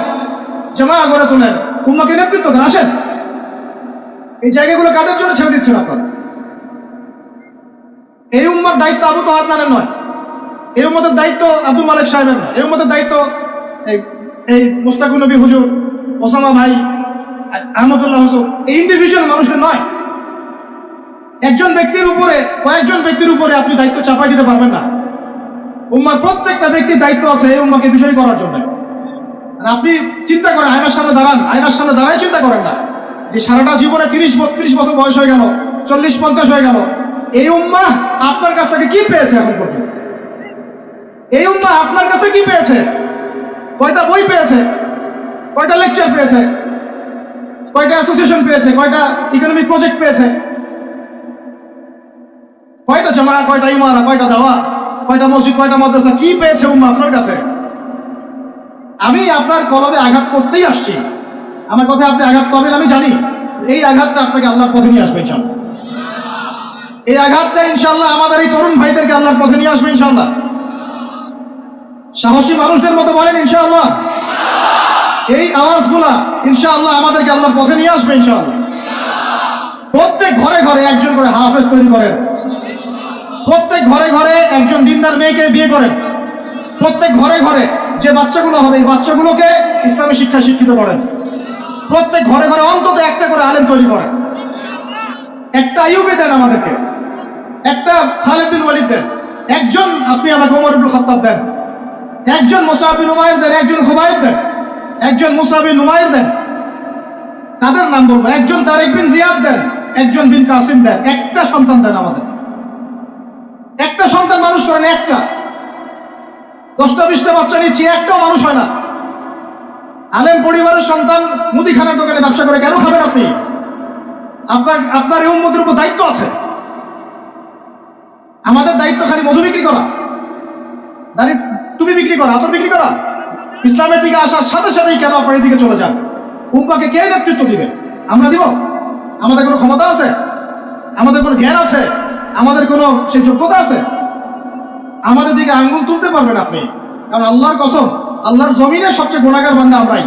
[SPEAKER 1] জামায়া গড়ে তোলেন, উম্মাকে নেতৃত্ব দেন, আসেন। এই জায়গাগুলো কাদের জন্য ছেড়ে দিচ্ছেন আপনারা? এই উম্মার দায়িত্ব আবু তো আদনানের নয়, এই উম্মতের দায়িত্ব আব্দুল মালিক সাহেবের নয়, এই উম্মতের দায়িত্ব এই মুস্তাকুর নবী হুজুর, ওসামা ভাই, আহমদুল্লাহ হোসেন, এই ইন্ডিভিজুয়াল মানুষদের নয়। একজন ব্যক্তির উপরে, কয়েকজন ব্যক্তির উপরে আপনি দায়িত্ব চাপাই দিতে পারবেন না। উম্মার প্রত্যেকটা ব্যক্তির দায়িত্ব আছে এই উম্মাকে বিজয়ী করার জন্য। আর আপনি চিন্তা করেন, আয়নার সামনে দাঁড়ান, আয়নার সামনে দাঁড়াই চিন্তা করেন না যে সারাটা জীবনে 30-32 বছর বয়স হয়ে গেল, 40-50 হয়ে গেল, এই উম্মা আপনার কাছ থেকে কি পেয়েছে এখন পর্যন্ত? এই উম্মা আপনার কাছে কি পেয়েছে? কয়টা বই পেয়েছে, কয়টা লেকচার পেয়েছে, কয়টা অ্যাসোসিয়েশন পেয়েছে, কয়টা ইকোনমিক প্রজেক্ট পেয়েছে, কয়টা জামায়া, কয়টা ইমারা, কয়টা দাওয়া, কয়টা মসজিদ, কয়টা মাদ্রাসা, কি পেয়েছে উম্মা আপনার কাছে? আমি আপনার কলবে আঘাত করতেই আসছি, আমার কথায় আপনি আঘাত পাবেন আমি জানি। এই আঘাতটা আপনাকে আল্লাহর পথে নিয়ে আসবে ইনশাআল্লাহ। এই আঘাতটা ইনশাআল্লাহ আমাদের এই তরুণ ভাইদেরকে আল্লাহর পথে নিয়ে আসবে ইনশাআল্লাহ। সাহসী মানুষদের মতো বলেন ইনশাআল্লাহ। এই আওয়াজগুলা ইনশাআল্লাহ আমাদেরকে আল্লাহর পথে নিয়ে আসবে ইনশাআল্লাহ। প্রত্যেক ঘরে ঘরে একজন করে হাফেজ তৈরি করেন, প্রত্যেক ঘরে ঘরে একজন দিনদার মেয়েকে বিয়ে করেন, প্রত্যেক ঘরে ঘরে যে বাচ্চাগুলো হবে এই বাচ্চাগুলোকে ইসলামী শিক্ষা শিক্ষিত করেন, প্রত্যেক ঘরে ঘরে অন্তত একটা করে আলেম তৈরি করেন। একটা আইয়ুবে দেন আমাদেরকে, একটা খালিদ বিন ওয়ালিদ দেন, একজন আপনি আমাকে ওমর ইবনে খাত্তাব দেন, একজন মুসআব বিন উমাইর দেন, একজন খুবাইব দেন, একজন মুসআব বিন উমাইর দেন। তাদের নাম বলবো, একজন তারিক বিন জিয়াদ দেন, একজন বিন কাসিম দেন। একটা সন্তান দেন আমাদের, একটা সন্তান মানুষ করেন, একটা 10টা-20টা বাচ্চা নিচ্ছি, একটাও মানুষ হয় না। আলেম পরিবারের সন্তান মুদিখানার দোকানে ব্যবসা করে কেন খাবেন আপনি? আপনার এই উম্মতের উপর দায়িত্ব আছে। আমাদের দায়িত্ব খালি মধু বিক্রি করা, দাঁড়ি টুপি বিক্রি করা, আতর বিক্রি করা? ইসলামের দিকে আসার সাথে সাথেই কেন আপনার দিকে চলে যান? উম্মাকে কে নেতৃত্ব দিবে? আমরা দিব? আমাদের কোনো ক্ষমতা আছে? আমাদের কোনো জ্ঞান আছে? আমাদের কোনো সেই যোগ্যতা আছে? আমাদের দিকে আঙ্গুল তুলতে পারবেন আপনি? কারণ আল্লাহর কসম, আল্লাহর জমিনে সবচেয়ে গুনাহগার বান্দা আমরাই।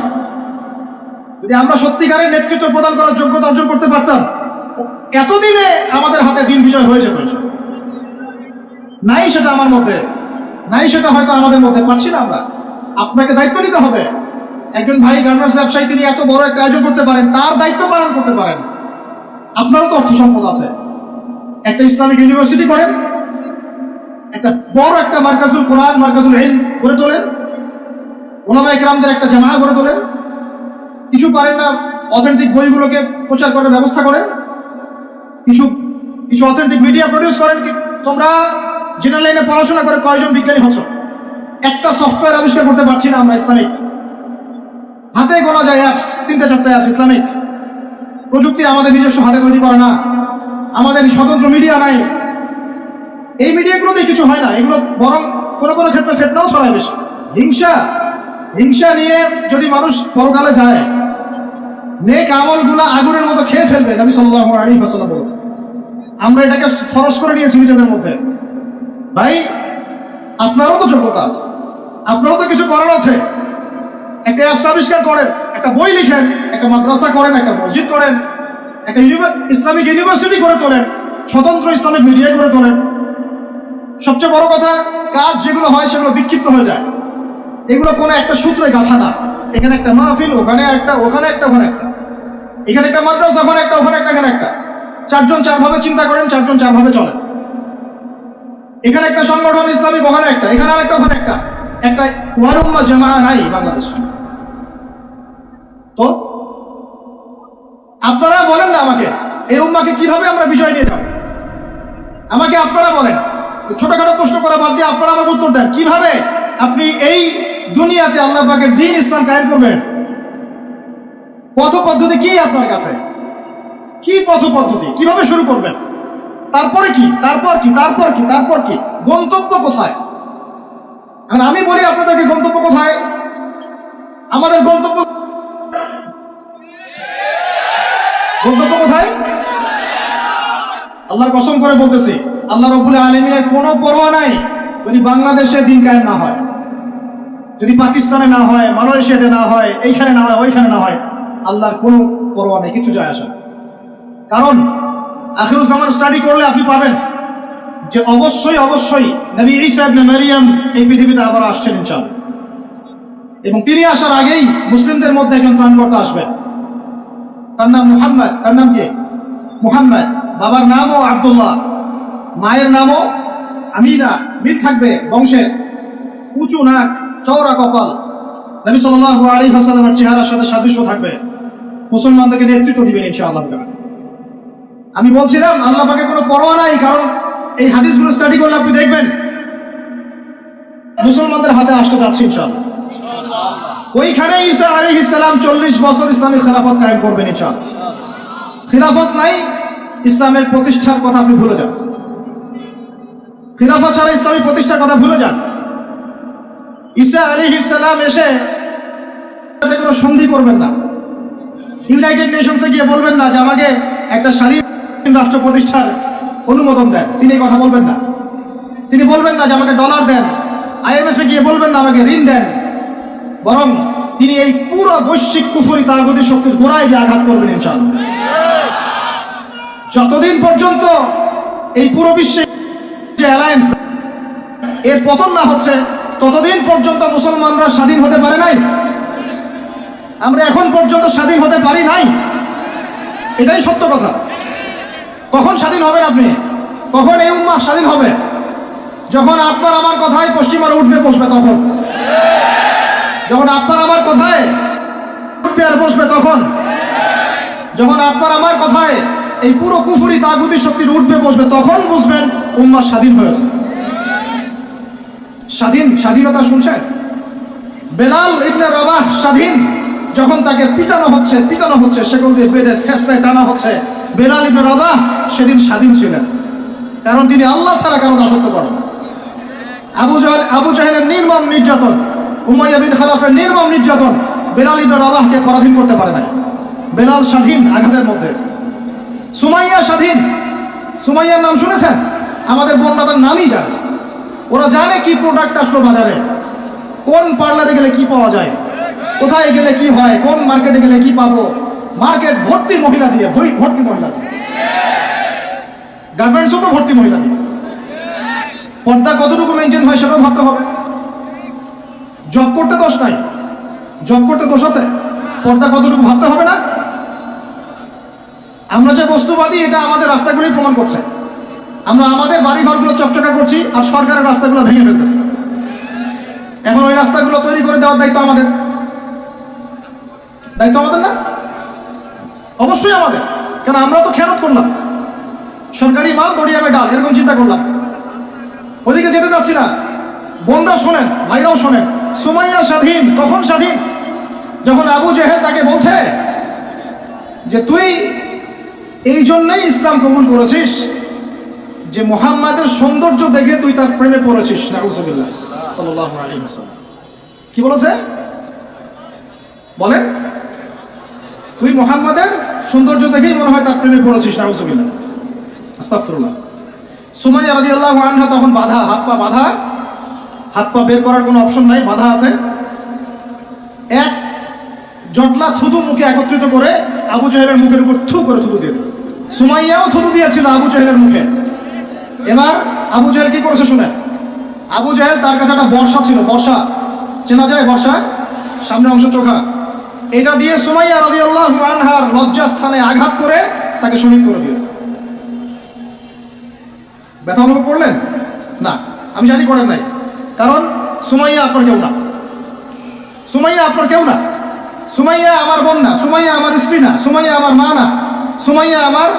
[SPEAKER 1] যদি আমরা সত্যিকারের নেতৃত্ব প্রদান করার যোগ্যতা অর্জন করতে পারতাম, এতদিনে আমাদের হাতে দিন বিজয় হয়ে যেত। নাই সেটা আমার মধ্যে, নাই সেটা হয়তো আমাদের মধ্যে, পারছি না আমরা। আপনাকে দায়িত্ব নিতে হবে। একজন ভাই গার্মেন্টস ব্যবসায়ী, তিনি এত বড় একটা আয়োজন করতে পারেন, তার দায়িত্ব পালন করতে পারেন। আপনারও তো অর্থ সম্পদ আছে, একটা ইসলামিক ইউনিভার্সিটি করেন, একটা বড় একটা মার্কাজুল কোরআন, মার্কাজুল ইলম গড়ে তোলেন, ওলামা ইকরামদের একটা জামায়া গড়ে তোলেন। কিছু পারেন না, অথেন্টিক বইগুলোকে প্রচার করার ব্যবস্থা করেন, কিছু অথেন্টিক মিডিয়া প্রডিউস করেন। তোমরা জেনারেল লাইনে পড়াশোনা করে কয়জন বিজ্ঞানী হচ্ছ? একটা সফটওয়্যার আবিষ্কার করতে পারছি না আমরা ইসলামিক, হাতে গোনা যায় অ্যাপস, 3-4টা অ্যাপস ইসলামিক। প্রযুক্তি আমাদের নিজস্ব হাতে তৈরি করা না, আমাদের স্বতন্ত্র মিডিয়া নাই। এই মিডিয়াগুলোতেই কিছু হয় না, এগুলো বরং কোনো কোনো ক্ষেত্রে ফিতনাও ছড়ায় বেশি। হিংসা নিয়ে যদি মানুষ পরকালে যায়, নেক আমলগুলা আগুনের মতো খেয়ে ফেলবে, নবী সাল্লাল্লাহু আলাইহি ওয়াসাল্লাম বলেছেন। আমরা এটাকে ফরজ করে নিয়েছি নিজেদের মধ্যে। ভাই, আপনারও তো যোগ্যতা আছে, আপনারও তো কিছু করার আছে। একটা অ্যাপস আবিষ্কার করেন, একটা বই লিখেন, একটা মাদ্রাসা করেন, একটা মসজিদ করেন, একটা ইসলামিক ইউনিভার্সিটি করে তোলেন, স্বতন্ত্র ইসলামিক মিডিয়া করে তোলেন। সবচেয়ে বড় কথা, কাজ যেগুলো হয় সেগুলো বিক্ষিপ্ত হয়ে যায়। এগুলো কোনো একটা সূত্রে গাঁথা না। এখানে একটা মাহফিল, ওখানে একটা, ওখানে একটা, ওখানে একটা, এখানে একটা মাদ্রাসা, ওখানে একটা, ওখানে একটা, এখানে একটা। 4জন 4ভাবে চিন্তা করেন, 4জন 4ভাবে চলেন। এখানে একটা সংগঠন ইসলামিক, ওখানে একটা, এখানে আরেকটা, ওখানে একটা। একটা ওয়াল উম্মাহ জামাআ নাই বাংলাদেশে। তো আপনারা বলেন না আমাকে, এই উম্মাহকে কিভাবে আমরা বিজয় নিয়ে যাব? আমাকে আপনারা বলেন। ছোটখাটো প্রশ্ন করা বাদ দিয়ে আপনারা আমাকে উত্তর দেন, কিভাবে আপনি এই দুনিয়াতে আল্লাহ পাকের দ্বীন ইসলাম কায়েম করবেন? পথ পদ্ধতি কি আপনার কাছে? কি পথ পদ্ধতি? কিভাবে শুরু করবেন? তারপরে কি? তারপর কি? তারপর কি? তারপর কি? গন্তব্য কোথায়? আর আমি বলি আপনাদেরকে গন্তব্য কোথায়? আমাদের গন্তব্য কোথায়? আল্লাহর কসম করে বলতেছি, আল্লাহ রাব্বুল আলামিনের কোনো পরোয়া নাই যদি বাংলাদেশে দিন কায়েম না হয়, যদি পাকিস্তানে না হয়, মালয়েশিয়াতে না হয়, এইখানে না হয়, ওইখানে না হয়, আল্লাহর কোনো পরোয়া নেই, কিছু যায় আসে না। কারণ আখিরুজ জামান স্টাডি করলে আপনি পাবেন যে অবশ্যই অবশ্যই নবী ঈসা ইবনে মারইয়াম এই পৃথিবীতে আবার আসছেন ইনশাআল্লাহ, এবং তিনি আসার আগেই মুসলিমদের মধ্যে একজন ত্রাণকর্তা আসবেন। তার নাম মুহাম্মদ। তার নাম কি? মুহাম্মদ। বাবার নামও আব্দুল্লাহ, মায়ের নামও আমিনা। মিল থাকবে বংশের, উঁচু নাক, চওড়া কপাল, নবী সাল্লাল্লাহু আলাইহি ওয়াসাল্লামের চেহারার সাথে সাদৃশ্য থাকবে, মুসলমানদেরকে নেতৃত্ব দিবেন ইনশাআল্লাহ। আমি বলছিলাম আল্লাহ পাকের কোনো পরোয়া নাই, কারণ এই হাদিসগুলো স্টাডি করলে আপনি দেখবেন মুসলমানদের হাতে আসতে যাচ্ছে ইনশাআল্লাহ। ওইখানে ঈসা আলাইহিস সালাম 40 বছর ইসলামী খেলাফত কায়েম করবেন ইনশাআল্লাহ। খেলাফত নাই, ইসলামের প্রতিষ্ঠার কথা আপনি ভুলে যান। খেলাফত ছাড়া ইসলামী প্রতিষ্ঠার কথা ভুলে যান। ঈসা আলাইহিস সালাম এসে কোনো সন্ধি করবেন না, ইউনাইটেড নেশনসে গিয়ে বলবেন না যে আমাকে একটা স্বাধীন রাষ্ট্র প্রতিষ্ঠার অনুমোদন দেন, তিনি এই কথা বলবেন না। তিনি বলবেন না যে আমাকে ডলার দেন, আইএমএফে গিয়ে বলবেন না আমাকে ঋণ দেন, বরং তিনি এই পুরো বৈশ্বিক কুফরি তাগুতি শক্তির গোড়ায় দিয়ে আঘাত করবেন ইনশাআল্লাহ। যতদিন পর্যন্ত এই পুরো বিশ্বে যে অ্যালায়েন্স এর পতন না হচ্ছে, ততদিন পর্যন্ত মুসলমানরা স্বাধীন হতে পারে নাই। আমরা এখন পর্যন্ত স্বাধীন হতে পারি নাই, এটাই সত্য কথা। কখন স্বাধীন হবেন আপনি? কখন এই উম্মাহ স্বাধীন হবে? যখন আপনার আমার কথায় পশ্চিমারা উঠবে বসবে, তখন। যখন আপনার আমার কথায় উঠবে আর বসবে, তখন। যখন আপনার আমার কথায় এই পুরো কুফরি তাগুতি শক্তির উঠবে বসবে, তখন বুঝবেন উম্মাহ স্বাধীন হয়েছে। স্বাধীনতা শুনছেন? বেলাল ইবনে রবাহ স্বাধীন, যখন তাকে পিটানো হচ্ছে, সেগুলো দিয়ে বেঁধে শেষরায় টানা হচ্ছে, বেলাল ইবনে রবাহ সেদিন স্বাধীন ছিলেন, কারণ তিনি আল্লাহ ছাড়া কারো দাসত্ব করেন না। আবু জাহেলের নির্মম নির্যাতন, উমাইয়া বিন খালাফের নির্মম নির্যাতন বেলাল ইবনে রবাহকে পরাধীন করতে পারে নাই। বেলাল স্বাধীন আঘাতের মধ্যে। সুমাইয়া স্বাধীন। সুমাইয়ার নাম শুনেছেন? আমাদের বোনরা তার নামই জানে। ওরা জানে কি প্রোডাক্ট আসলো বাজারে, কোন পার্লারে গেলে কি পাওয়া যায়, কোথায় গেলে কি হয়, কোন মার্কেটে গেলে কি পাবো। মার্কেট ভর্তি মহিলা দিয়ে, ভর্তি মহিলা দিয়ে, গার্মেন্টসও তো ভর্তি মহিলা দিয়ে। পর্দা কতটুকু মেনটেন হয় সেটাও ভাবতে হবে। জব করতে দোষ নাই, জব করতে দোষ আছে, পর্দা কতটুকু ভাবতে হবে না? আমরা যে বস্তুবাদী, এটা আমাদের রাস্তাগুলোই প্রমাণ করছে। আমরা আমাদের বাড়ি ঘরগুলো চকচকা করছি, আর সরকারের রাস্তাগুলো ভেঙে ফেলতেছে। এখন ওই রাস্তাগুলো তৈরি করে দেওয়ার দায়িত্ব আমাদের, দায়িত্ব আমাদের না? অবশ্যই আমাদের, কারণ আমরা তো খেয়ানত করলাম, সরকারি মাল দড়িয়াবে ডাল, এরকম চিন্তা করলাম। ওদিকে যেতে যাচ্ছি না। বোনরা শোনেন, ভাইরাও শোনেন, সুমাইয়া স্বাধীন। কখন স্বাধীন? যখন আবু জেহেল তাকে বলছে যে তুই এই জন্যই ইসলাম কবুল করেছিস যে মুহাম্মাদের সৌন্দর্য দেখে তুই তার প্রেমে পড়েছিস। নাউজুবিল্লাহ সাল্লাল্লাহু আলাইহি ওয়াসাল্লাম কি বলেছে বলেন? তুই মুহাম্মাদের সৌন্দর্য দেখেই মনে হয় তার প্রেমে পড়েছিস। নাউজুবিল্লাহ, আস্তাগফিরুল্লাহ। সুমাইয়া রাদিয়াল্লাহু আনহা তখন বাধা, হাত পা বের করার কোনো অপশন নাই, বাধা আছে। এক জটলা থুতু মুখে একত্রিত করে আবু জেহেলের মুখের উপর থু করে থুতু দিয়ে দিয়েছে। সুমাইয়াও থুতু দিয়েছিল আবু জেহেলের মুখে। এবার আবু জেহেল কি করেছে শুনেন। আবু জেহেল তার কাছে একটা বর্ষা ছিল, বর্ষা চেনা যায়, বর্ষা সামনের অংশ চোখা, এটা দিয়ে সুমাইয়া রাদিয়াল্লাহু আনহার লজ্জাস্থানে আঘাত করে তাকে শহীদ করে দিয়েছে। ব্যথা অনুভব করলেন না? আমি জানি করেন নাই, কারণ সুমাইয়া আপনার কেউ না, সুমাইয়া আপনার কেউ না, সুমাইয়া আমার বোন না, সুমাইয়া আমার স্ত্রী না, সুমাইয়া আমার মা না, সুমাইয়া আমার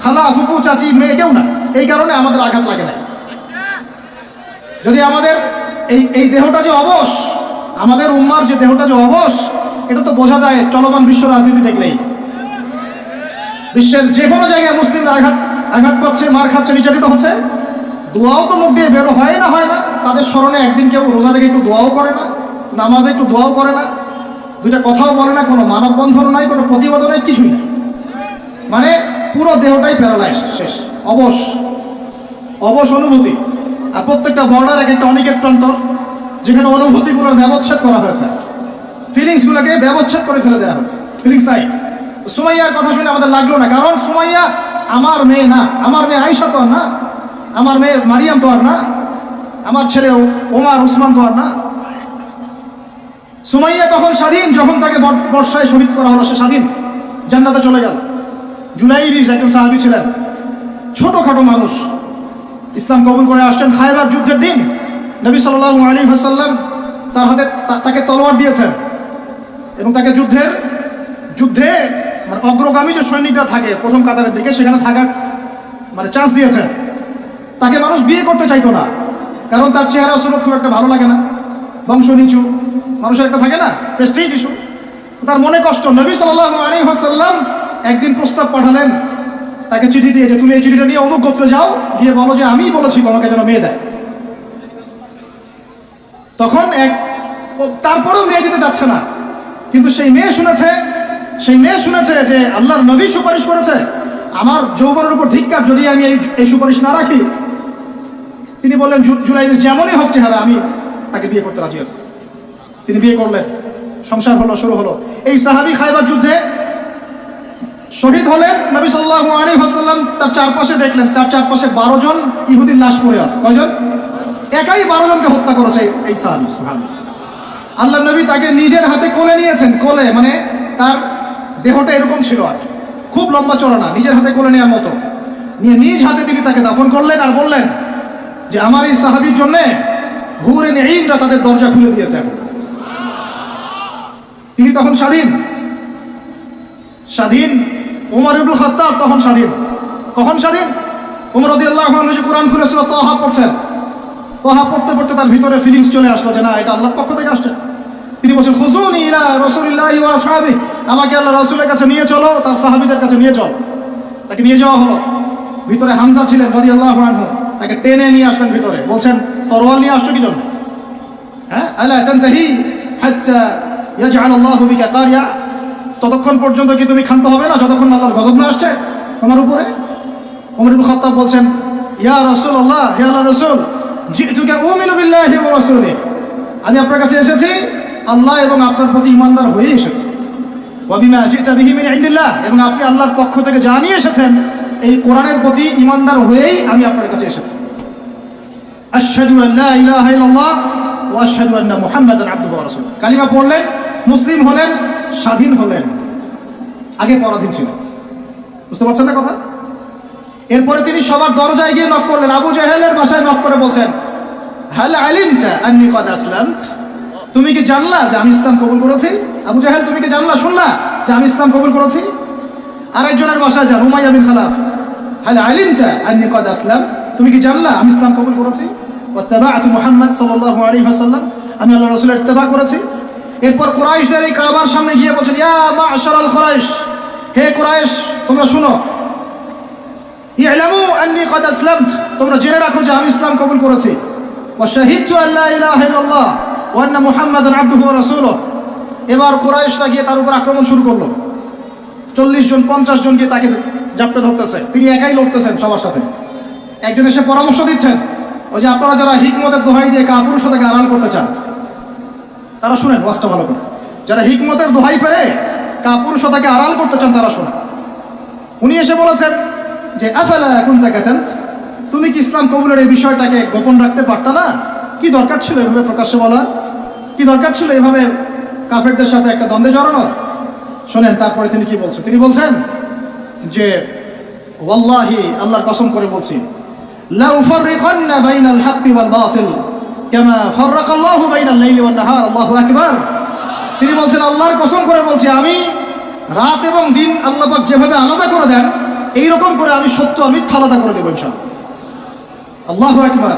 [SPEAKER 1] খালা ফুফু চাচি মেয়ে কেউ না। এই কারণে আমাদের আঘাত লাগে না। যদি আমাদের এই দেহটা যে অবশ, আমাদের উম্মার যে দেহটা যে অবশ, এটা তো বোঝা যায় চলমান বিশ্ব রাজনীতি দেখলেই। বিশ্বের যে কোনো জায়গায় মুসলিমরা আঘাত পাচ্ছে, মার খাচ্ছে, নির্যাতিত হচ্ছে। দোয়াও তো মুখ দিয়ে বেরো হয় না, তাদের স্মরণে একদিন কেউ রোজা রেখে একটু দোয়াও করে না, নামাজে একটু দোয়াও করে না, দুইটা কথাও বলে না, কোনো মানববন্ধন নাই, কোনো প্রতিবাদও নাই, কিছুই না। মানে পুরো দেহটাই প্যারালাইজড, শেষ, অবশ অনুভূতি। আর প্রত্যেকটা বর্ডার এক একটা অনিকেট প্রান্তর, যেখানে অনুভূতিগুলোর ব্যবচ্ছেদ করা হয়েছে, ফিলিংসগুলোকে ব্যবচ্ছেদ করে ফেলে দেওয়া হয়েছে, ফিলিংস নাই। সুমাইয়ার কথা শুনে আমাদের লাগলো না, কারণ সুমাইয়া আমার মেয়ে না, আমার মেয়ে আয়েশা তো আর না, আমার মেয়ে মারিয়াম তো আর না, আমার ছেলে ওমর উসমান তো আর না। সুমাইয়া তখন স্বাধীন, যখন তাকে বর্ষায় শহীদ করা হলো, সে স্বাধীন, জান্নাতে চলে গেল। জুলাইবিস একজন সাহাবী ছিলেন, ছোটখাটো মানুষ, ইসলাম কবুল করে আসছেন। খায়বার যুদ্ধের দিন নবী সাল্লাল্লাহু আলাইহি ওয়াসাল্লাম তার হাতে তাকে তলোয়ার দিয়েছেন এবং তাকে যুদ্ধে মানে অগ্রগামী যে সৈনিকরা থাকে প্রথম কাতারের দিকে, সেখানে থাকার মানে চান্স দিয়েছেন। তাকে মানুষ বিয়ে করতে চাইতো না, কারণ তার চেহারা সুরত খুব একটা ভালো লাগে না, বংশ নিচু, মানুষের একটা থাকে না প্রেস্টিজ ইস্যু। তার মনে কষ্ট। নবী সাল্লাল্লাহু আলাইহি ওয়াসাল্লাম একদিন প্রস্তাব পাঠালেন, তাকে চিঠি দিয়ে, যে তুমি এই চিঠিটা নিয়ে অমুক গোত্রে যাও, গিয়ে বলো যে আমি বলেছি তোমাকে যেন মেয়ে দেয়। তখন তারপরেও মেয়ে দিতে যাচ্ছে না, কিন্তু সেই মেয়ে শুনেছে যে আল্লাহর নবী সুপারিশ করেছে, আমার যৌবনের উপর ধিক্কার যদি আমি এই সুপারিশ না রাখি। তিনি বললেন জুলাইবিস যেমনই হোক চেহারা, আমি তাকে বিয়ে করতে রাজি আছি। তিনি বিয়ে করলেন, সংসার হলো, শুরু হলো। এই সাহাবী খায়বার যুদ্ধে শহীদ হলেন। নবী সাল্লাল্লাহু আলাইহি ওয়াসাল্লাম তার চারপাশে দেখলেন, তার চারপাশে 12 জন ইহুদির লাশ পড়ে আছে। কয়জন? একাই 12 জনকে হত্যা করেছে এই সাহাবী। সুবহানাল্লাহ। আল্লাহর নবী তাকে নিজের হাতে কোলে নিয়েছেন, কোলে মানে তার দেহটা এরকম ছিল আর কি, খুব লম্বা চড়া না, নিজের হাতে কোলে নেওয়ার মতো নিয়ে নিজ হাতে তিনি তাকে দাফন করলেন। আর বললেন যে আমার এই সাহাবীর জন্যে হুরে নেঈনরা তাদের দরজা খুলে দিয়েছেন। তিনি তখন স্বাধীন। ওমর ইবনে খাত্তাব তখন স্বাধীন। কখন স্বাধীন? ওমর রাদিয়াল্লাহু আনহু যে কোরআন খুলে সূরা তাহা পড়ছেন, তাহা পড়তে পড়তে তার ভিতরে ফিলিংস চলে আসলো যে না, এটা আল্লাহর পক্ষ থেকে আসছে। তিনি বলছেন খুযুনি ইলা রাসূলিল্লাহি ওয়া আসহাবি, আমাকে আল্লাহ রাসূলের কাছে নিয়ে চলো, তার সাহাবীদের কাছে নিয়ে চলো। তাকে নিয়ে যাওয়া হলো। ভিতরে হামজা ছিলেন রাদিয়াল্লাহু আনহু, তাকে টেনে নিয়ে আসলেন ভিতরে। বলছেন তরোয়াল নিয়ে আসছো কি জন্য? হ্যাঁ, আলা তানতাহি হাত্তা ইয়াজআল আল্লাহু বিকা কারিয়া, ততক্ষণ পর্যন্ত কি তুমি ক্ষান্ত হবে না যতক্ষণ আল্লাহর গজব না আসছে তোমার উপরে? ওমর ইবনে খাত্তাব বলছেন ইয়া রাসূলুল্লাহ, হে আল্লাহর রাসূল, জিতুকা উমিনু বিল্লাহি ওয়া রাসূলিহি, আমি আপনার কাছে এসেছি আল্লাহ এবং আপনার প্রতি ঈমানদার হয়ে এসেছি। ওয়া বিমা জিতা বিহি মিন ইনদিল্লাহ, এবং আপনি আল্লাহর পক্ষ থেকে যা নিয়ে এসেছেন এই কোরআনের প্রতি ঈমানদার হয়েই আমি আপনার কাছে এসেছি। আশহাদু আল লা ইলাহা ইল্লাল্লাহ ওয়া আশহাদু আন্না মুহাম্মাদান আবদুহু ওয়া রাসূলুহু। কালিমা পড়লেন, মুসলিম হলেন, স্বাধীন হলেন। আগে পরাধীন ছিল। বুঝতে পারছেন না কথা? এরপরে তিনি সবার দরজায় গিয়ে নক করলেন। আবু জাহেলের বাসায় নক করে বলছেন হাল আলিমতা আন্নী কদ আসলামত, তুমি কি জানলা যে আমি ইসলাম কবুল করেছি? আবু জাহেল, তুমি কি জানলা, শুনলা যে আমি ইসলাম কবুল করেছি? আরেকজনের বাসায় যান, উমাইয়া বিন খালাফ, হাল আলিমতা আন্নী কদ আসলাম, তুমি কি জানলা আমি ইসলাম কবুল করেছি? ওয়াত্তাবা'তু মুহাম্মদ সাল্লাল্লাহু আলাইহি ওয়াসাল্লাম, আমি আল্লাহর রাসূলের ইত্তেবা করেছি। এরপর কুরাইশদের এই কাবার সামনে গিয়ে বলছেন ইয়া মা'শারাল কুরাইশ, হে কুরাইশ তোমরা শুনো, ই'লামু আন্নী কদ আসলামত, তোমরা জেনে রাখো যে আমি ইসলাম কবুল করেছি। ওয়া শাহিদতু আল্লা ইলাহা ইল্লাল্লাহ ওয়া আন্না মুহাম্মাদান আবদুহু ওয়া রাসূলুহু। এবার কুরাইশরা গিয়ে তার উপর আক্রমণ শুরু করলো। 40 জন 50 জন গিয়ে তাকে জাপটে ধরতেছে, তিনি একাই লড়তেছেন সবার সাথে। একজন এসে পরামর্শ দিচ্ছেন, ওই যে আপনারা যারা হিকমতের দোহাই দিয়ে কাপুরুষতাকে আড়াল করতে চান, তারা শুনেন ওয়াজটা ভালো করে। যারা হিকমতের দোহাই পেরে কাপুরুষতাকে আড়াল করতে চান তারা শুনেন। উনি এসে বলেছেন যে আফালা কুনতা কাতান্ত, তুমি কি ইসলাম কবুলের এই বিষয়টাকে গোপন রাখতে পারতা না? কি দরকার ছিল এভাবে প্রকাশ্যে বলার? কি দরকার ছিল এভাবে কাফেরদের সাথে একটা দ্বন্দ্বে জড়ানোর? শোনেন তারপরে তিনি কি বলছেন। তিনি বলছেন যে ওয়াল্লাহি, আল্লাহর কসম করে বলছি, লা উফাররিকান্না বাইনাল হাক্কি ওয়াল বাতিল কামা ফাররাকাল্লাহু বাইনাল লাইলি ওয়ান নাহার। আল্লাহু আকবার। তিনি বলছেন আল্লাহর কসম করে বলছি, আমি রাত এবং দিন আল্লাহ পাক যেভাবে আলাদা করে দেন এইরকম করে আমি সত্য আর মিথ্যা আলাদা করে দেব ইনশাআল্লাহ। আল্লাহু আকবার।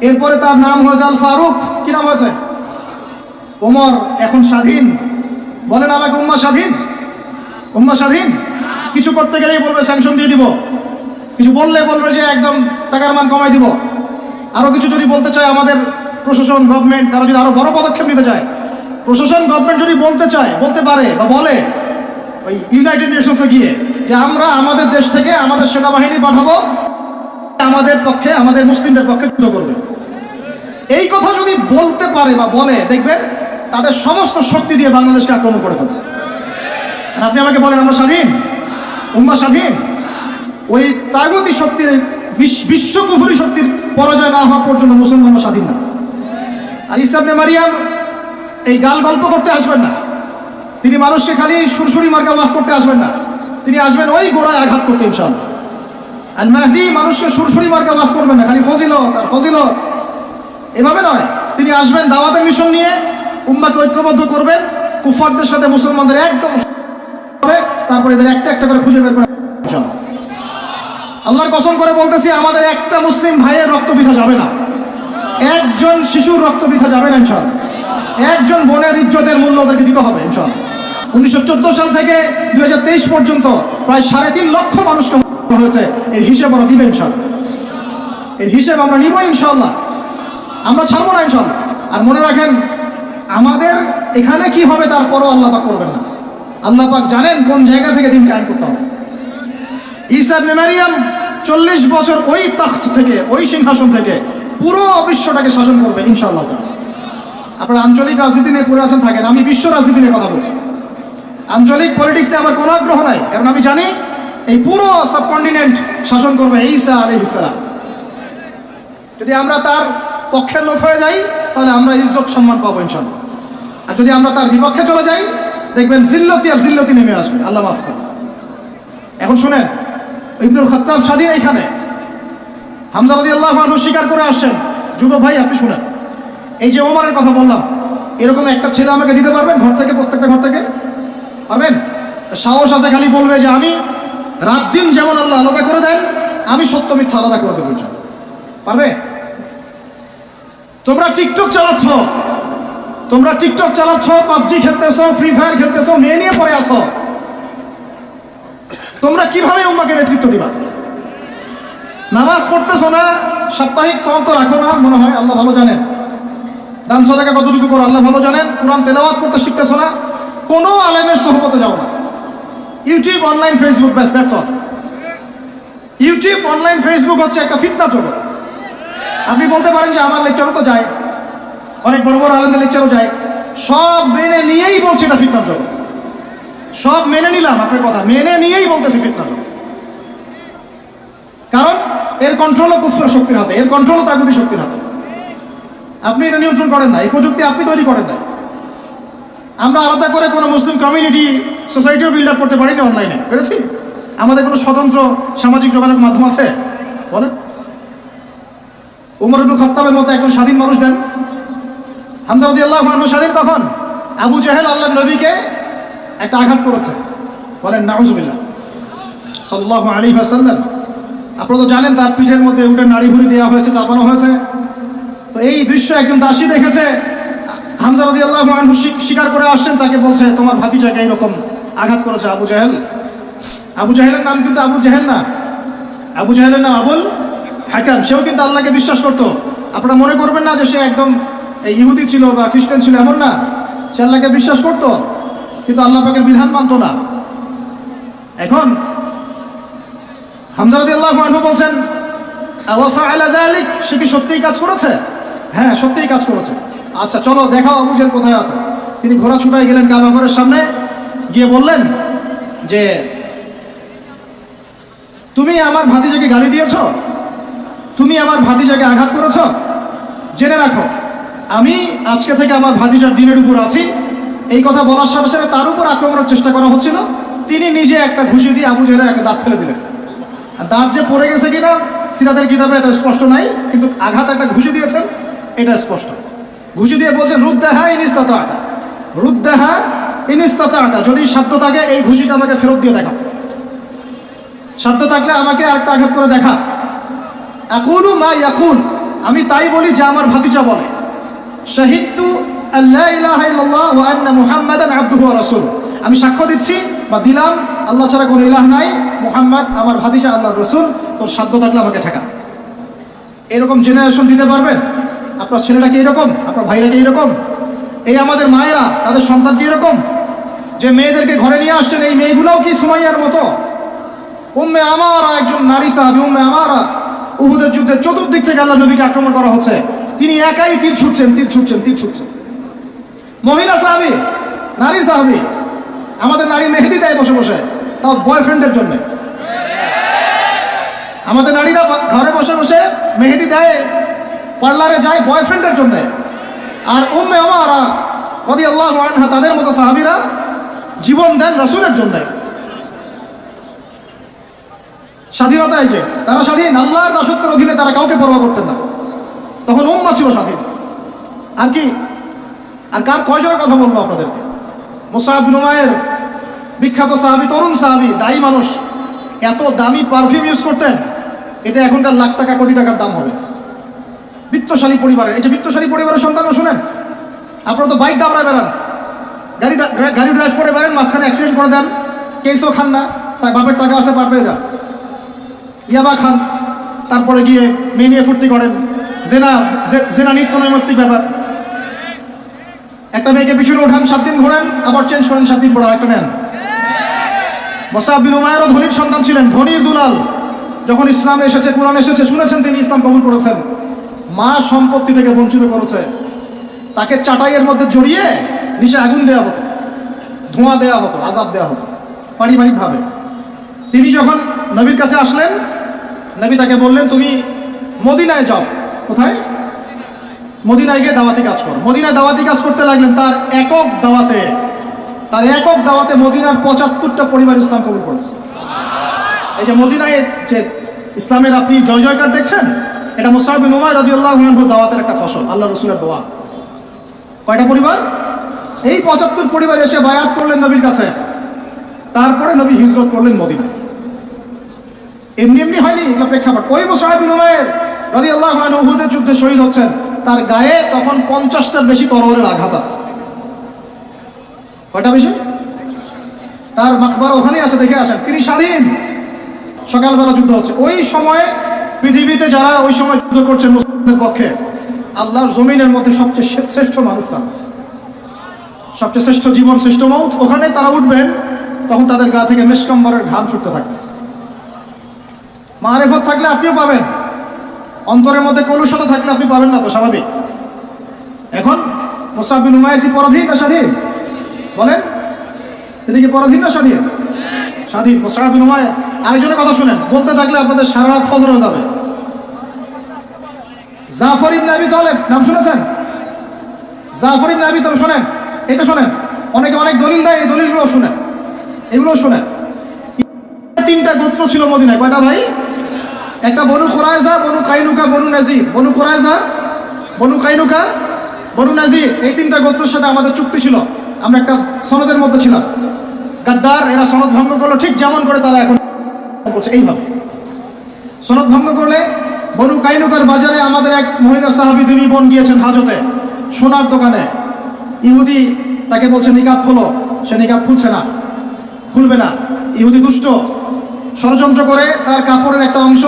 [SPEAKER 1] এরপরে তার নাম হয়েছে আল ফারুক। কি নাম হয়েছে? ওমর এখন স্বাধীন। বলেন আমাকে, উম্মাহ স্বাধীন? উম্মাহ স্বাধীন? কিছু করতে গেলেই বলবে স্যাংশন দিয়ে দিব, কিছু বললে বলবে যে একদম টাকার মান কমাই দিব। আরও কিছু যদি বলতে চায় আমাদের প্রশাসন গভর্নমেন্ট, তারা যদি আরও বড় পদক্ষেপ নিতে চায়, প্রশাসন গভর্নমেন্ট যদি বলতে চায়, বলতে পারে বা বলে ওই ইউনাইটেড নেশনসে গিয়ে যে আমরা আমাদের দেশ থেকে আমাদের সেনাবাহিনী পাঠাবো, আমাদের পক্ষে, আমাদের মুসলিমদের পক্ষে যুদ্ধ করবে, এই কথা যদি বলতে পারে বা বলে, দেখবেন তাদের সমস্ত শক্তি দিয়ে বাংলাদেশকে আক্রমণ করে ফেলছে। আর আপনি আমাকে বলেন আমরা স্বাধীন, উম্মাহ স্বাধীন? ওই তাগুতি শক্তির, বিশ্ব কুফরি শক্তির পরাজয় না হওয়া পর্যন্ত মুসলমান স্বাধীন না। আর ঈসা ইবনে মারিয়াম এই গাল গল্প করতে আসবেন না, তিনি মানুষকে খালি সুরসুরি মার্কা ওয়াজ করতে আসবেন না, তিনি আসবেন ওই গোড়ায় আঘাত করতে ইনশাআল্লাহ। আল মাহদি মানুষকে সুরসুরি মার্কা ওয়াজ করবেন না, খালি ফজিলত আর ফজিলত, এভাবে নয়। তিনি আসবেন দাওয়াতের মিশন নিয়ে, উম্মাহকে ঐক্যবদ্ধ করবেন, কুফারদের সাথে মুসলমানদের একদম হবে, তারপরে এদের একটা একটা করে খুঁজে বের করে ইনশাআল্লাহ। আল্লাহর কসম করে বলতেছি, আমাদের একটা মুসলিম ভাইয়ের রক্ত বৃথা যাবে না, একজন শিশুর রক্ত বৃথা যাবে না ইনশাআল্লাহ। একজন বোনের ইজ্জতের মূল্য ওদেরকে দিতে হবে ইনশাআল্লাহ। 1914 সাল থেকে 2023 পর্যন্ত প্রায় 3.5 লক্ষ মানুষকে হয়েছে, এর হিসেব আমরা দিবে ইনশাআল্লাহ, এর হিসেব আমরা নিব ইনশাআল্লাহ, আমরা ছাড়বো না ইনশাআল্লাহ। আর মনে রাখেন, আমাদের এখানে কি হবে তারপরও আল্লাহ পাক করবেন না। আল্লাহ পাক জানেন কোন জায়গা থেকে দিন কায়েম করতে হবে। ঈসা ইবনে মারিয়াম 40 বছর ওই তখ্ত থেকে, ওই সিংহাসন থেকে পুরো বিশ্বটাকে শাসন করবে ইনশাআল্লাহ। আপনারা আঞ্চলিক রাজনীতি নিয়ে পড়ে আছেন থাকেন, আমি বিশ্ব রাজনীতি নিয়ে কথা বলছি। আঞ্চলিক পলিটিক্স নিয়ে আমার কোনো আগ্রহ নাই, কারণ আমি জানি এই পুরো সাবকন্টিনেন্ট শাসন করবে ঈসা আলাইহিস সালাম। যদি আমরা তার পক্ষের লোক হয়ে যাই, তাহলে আমরা ইজ্জত সম্মান পাবো ইনশাআল্লাহ। আর যদি আমরা তার বিপক্ষে চলে যাই, দেখবেন জিল্লতি আর জিল্লতি নেমে আসবে, আল্লাহ মাফ করুন। এখন শুনেন, ইবনুল খাত্তাব স্বাধীন এইখানে, হামজা রাদিয়াল্লাহু আনহু স্বীকার করে আসছেন। যুব ভাই আপনি শুনেন, এই যে ওমরের কথা বললাম, এরকম একটা ছেলে আমাকে দিতে পারবেন ঘর থেকে, প্রত্যেকটা ঘর থেকে পারবেন? সাহস আছে খালি বলবে যে আমি রাত দিন যেমন আল্লাহ আলাদা করে দেন, আমি সত্য মিথ্যা আলাদা করে দেবো, পারবে? তোমরা টিকটক চালাচ্ছ, তোমরা টিকটক চালাচ্ছ, পাবজি খেলতেছো, ফ্রি ফায়ার খেলতেছো, মেয়ে নিয়ে পড়ে আসো, তোমরা কিভাবে উম্মাহকে নেতৃত্ব দিবা? নামাজ পড়তেছো না, সাপ্তাহিক সওয়াব তো রাখো না মনে হয়, আল্লাহ ভালো জানেন। দান সাদাকা কতটুকু করো আল্লাহ ভালো জানেন। কোরআন তেলাওয়াত করতে শিখতেছো না, কোনো আলেমের সোহবতে যাও না। ইউটিউব, অনলাইন, ফেসবুক, ব্যাস, that's all. YouTube, online, Facebook হচ্ছে একটা ফিতনার জগৎ। আপনি বলতে পারেন যে আমার লেকচারও তো যায়, অনেক বড় বড় আলেমদের লেকচারও যায়, সব মেনে নিয়েই বলছি এটা ফিতনার জগৎ। সব মেনে নিলাম, আপনার কথা মেনে নিয়েই বলতেছি ফিতনার জগৎ। কারণ এর কন্ট্রোলও কুফর শক্তির হাতে, এর কন্ট্রোলও তাগুতি শক্তির হাতে। আপনি এটা নিয়ন্ত্রণ করেন না, এই প্রযুক্তি আপনি তৈরি করেন না। আমরা আলাদা করে কোনো মুসলিম কমিউনিটি, সোসাইটিও বিল্ড আপ করতে পারিনি অনলাইনে, পেরেছি? আমাদের কোনো স্বতন্ত্র সামাজিক যোগাযোগ মাধ্যম আছে? বলেন। উমর ইবনে খাত্তাবের মতো একজন স্বাধীন মানুষ দেন। হামজা রাদিয়াল্লাহু আনহু স্বাধীন কখন? আবু জাহেল আল্লাহর নবীকে একটা আঘাত করেছে, বলেন নাউজুবিল্লাহ, সাল্লাল্লাহু আলাইহি ওয়াসাল্লাম। আপনারা তো জানেন তার পিঠের মধ্যে উঠে নাড়ি ভুড়ি দেওয়া হয়েছে, চাপানো হয়েছে। তো এই দৃশ্য একজন দাসী দেখেছে, হামজা রাদিয়াল্লাহু আনহু স্বীকার করে আসছেন, তাকে বলছে তোমার ভাতিজাকে এইরকম আঘাত করেছে আবু জাহেল। আবু জাহেলের নাম কিন্তু আবু জাহেল না, আবু জাহেলের নাম আবুল হাকাম। সেও কিন্তু আল্লাহকে বিশ্বাস করতো। আপনারা মনে করবেন না যে সে একদম ইহুদি ছিল বা খ্রিস্টান ছিল, এমন না। সে আল্লাহকে বিশ্বাস করতো, কিন্তু আল্লাহ পাকের বিধান মানত না। এখন হামজা রাদিয়াল্লাহু আনহু বলছেন আওয়া ফাআলা যালিক, সে কি সত্যিই কাজ করেছে? হ্যাঁ, সত্যিই কাজ করেছে। আচ্ছা চলো দেখাও আবু জাহেল কোথায় আছে। তিনি ঘোড়া ছুটাই গেলেন কাবা ঘরের সামনে, গিয়ে বললেন যে তুমি আমার ভাতিজাকে গালি দিয়েছ, তুমি আমার ভাতিজাকে আঘাত করেছ, জেনে রাখো আমি আজকে থেকে আমার ভাতিজার দিনের উপর আছি। এই কথা বলার সাথে সাথে তার উপর আক্রমণের চেষ্টা করা হচ্ছিল, তিনি নিজে একটা ঘুষি দিয়ে আবু জাহেলের একটা দাঁত ফেলে দিলেন। আর দাঁত যে পড়ে গেছে কিনা সিরাতের কিতাবে এত স্পষ্ট নাই, কিন্তু আঘাত একটা ঘুষি দিয়েছেন এটা স্পষ্ট। ঘুষি দিয়ে বলছেন রুদ্দাহা ইনিস্তাতা, রুদ্দাহা ইনিস্তাতা, যদি সাধ্য থাকে এই ঘুষিটা আমাকে ফেরত দিয়ে দেখা, সাধ্য থাকলে আমাকে আরেকটা আঘাত করে দেখা। আকুলু মা ইয়াকুল, আমি তাই বলি যা আমার ভাতিজা বলে। শাহিদতু আল্লা ইলাহা ইল্লাল্লাহ ওয়া আন্না মুহাম্মাদান আবদুহু ওয়া রাসূলুহু, আমি সাক্ষ্য দিচ্ছি বা দিলাম আল্লাহ ছাড়া কোনো ইলাহ নাই, মুহাম্মদ আমার ভাতিজা আল্লাহর রাসূল, তোর সাধ্য থাকলে আমাকে ঠেকা। এরকম জেনারেশন দিতে পারবেন? আপনার ছেলেটা কি এরকম? আপনার ভাইরা কি এরকম? এই আমাদের মায়েরা তাদের সন্তান কি এরকম, যে মেয়েদেরকে ঘরে নিয়ে আসছেন এই মেয়েগুলোও কি সুমাইয়ার মতো? উম্মে আমারা একজন নারী সাহাবী, উম্মে আমারা উহুদের যুদ্ধে চতুর্দিক থেকে আল্লাহ নবীকে আক্রমণ করা হচ্ছে, তিনি একাই তীর ছুটছেন। মহিলা সাহাবী, নারী সাহাবী। আমাদের নারী মেহেদি দেয় বসে বসে, তাও বয়ফ্রেন্ডের জন্য। আমাদের নারীরা ঘরে বসে বসে মেহেদি দেয়, পার্লারে যায় বয়ফ্রেন্ডের জন্য। আর উম্মে আমারা রাদিয়াল্লাহু আনহা তাদের মতো সাহাবীরা জীবন দেন রাসূলের জন্য। স্বাধীনতা এই যে তারা স্বাধীন, আল্লাহর দাসত্বের অধীনে তারা কাউকে পরোয়া করতেন না। তখন উম্মাহ ছিল স্বাধীন। আর কি, আর কার কয়জনের কথা বলবো আপনাদেরকে? মুসআব বিন উমাইর, বিখ্যাত সাহাবী, তরুণ সাহাবী, দায়ী মানুষ, এত দামি পারফিউম ইউজ করতেন, এটা এখনকার লাখ টাকা কোটি টাকার দাম হবে। বিত্তশালী পরিবারের, এই যে বিত্তশালী পরিবারের সন্তানরা শুনেন, আপনারা তো বাইক দাবড়ায় বেড়ান, গাড়ি ড্রাইভ করে বেড়ান, মাঝখানে অ্যাক্সিডেন্ট করে দেন, কেসও খান না, বাপের টাকা আছে পার পেয়ে যান, ইয়াবা খান, তারপরে গিয়ে মেয়ে নিয়ে ফুর্তি করেন, জেনা নিত্য নৈমিত্তিক ব্যাপার। একটা মেয়েকে পিছনে ওঠান, 7 দিন ঘোরেন, আবার চেঞ্জ করেন, 7 দিন পরে আরেকটা নেন। মুসআব বিন উমাইরও ধনীর সন্তান ছিলেন, ধনীর দুলাল। যখন ইসলাম এসেছে, কুরআন এসেছে, শুনেছেন তিনি ইসলাম কবুল করেছেন। মা সম্পত্তি থেকে বঞ্চিত করেছে, তাকে চাটাইয়ের মধ্যে জড়িয়ে নিচে আগুন দেওয়া হতো, ধোঁয়া দেওয়া হতো, আযাব দেওয়া হতো পারিবারিকভাবে। তিনি যখন নবীর কাছে আসলেন, নবী তাকে বললেন, তুমি মদিনায় যাও। কোথায়? মদিনায় গিয়ে দাওয়াতি কাজ করো। মদিনায় দাওয়াতি কাজ করতে লাগলেন। তার একক দাওয়াতে মদিনার 75টা পরিবার ইসলাম কবুল করেছে। এই যে মদিনায় যে ইসলামের আপনি জয় জয়কার দেখছেন, এটা মুসআব বিন উমাইর রাদিয়াল্লাহু আনহু দাওয়াতের একটা ফসল, আল্লাহ রাসূলের দোয়া। কয়টা পরিবার? এই 75 পরিবার এসে বায়াত করলেন নবীর কাছে। তারপরে নবী হিজরত করলেন মদিনায়। এমনি হয়নি, এগুলো প্রেক্ষাপট। ওই মুসআব বিন উমাইর রাদিয়াল্লাহু আনহু উহুদের যুদ্ধে শহীদ হচ্ছেন, তার গায়ে তখন 50টার বেশি তরবারের আঘাত আছে। কয়টা বেশি? তার মাকবারা ওখানেই আছে, দেখে আসেন। তিনি স্বাধীন, সকালবেলা যুদ্ধ হচ্ছে। ওই সময়ে পৃথিবীতে যারা ওই সময় যুদ্ধ করছেন মুসলিমদের পক্ষে, আল্লাহর জমিনের মধ্যে সবচেয়ে শ্রেষ্ঠ মানুষ তারা, সবচেয়ে শ্রেষ্ঠ জীবন, শ্রেষ্ঠ মৌত। ওখানে তারা উঠবেন, তখন তাদের গা থেকে মেশকাম্বরের ঘাম ছুটতে থাকবে। মারেফত থাকলে আপনিও পাবেন, অন্তরের মধ্যে কলুষতা থাকলে আপনি পাবেন না, তো স্বাভাবিক। এখন মুসআব বিন উমাইর কি পরাধীন না স্বাধীন? বলেন, তিনি কি পরাধীন না স্বাধীন? স্বাধীন মুসআব বিন উমাইর। আরেকজনের কথা শুনেন, বলতে থাকলে আপনাদের সারা রাত ফজর হয়ে যাবে। জাফর ইবনে আবি তালেব নাম শুনেছেন? জাফর ইবনে আবি তালেব শোনেন, এটা শোনেন। অনেকে অনেক দলিল দেয়, এই দলিলগুলো শুনেন, এগুলো শোনেন। 3টা গোত্র ছিল মদিনায়। কয়টা ভাই? একটা বনু কুরাইজা, বনু কাইনুকা, বনু নাজির। বনু কুরাইজা, বনু কাইনুকা, বনু নাজির, এই 3টা গোত্রের সাথে আমাদের চুক্তি ছিল। আমরা একটা সনদের মধ্যে ছিলাম। গাদ্দার, এরা সনদ ভঙ্গ করলো, ঠিক যেমন করে তারা এখন করছে এইভাবে। সনদ ভঙ্গ করলে বনু কাইনুকার বাজারে আমাদের এক মহিলা সাহাবী, তিনি বোন গিয়েছেন হাজতে, সোনার দোকানে। ইহুদি তাকে বলছে নিকাব খোলো, সে নিকাব খুলবে না। ইহুদি দুষ্ট, ষড়যন্ত্র করে তার কাপড়ের একটা অংশ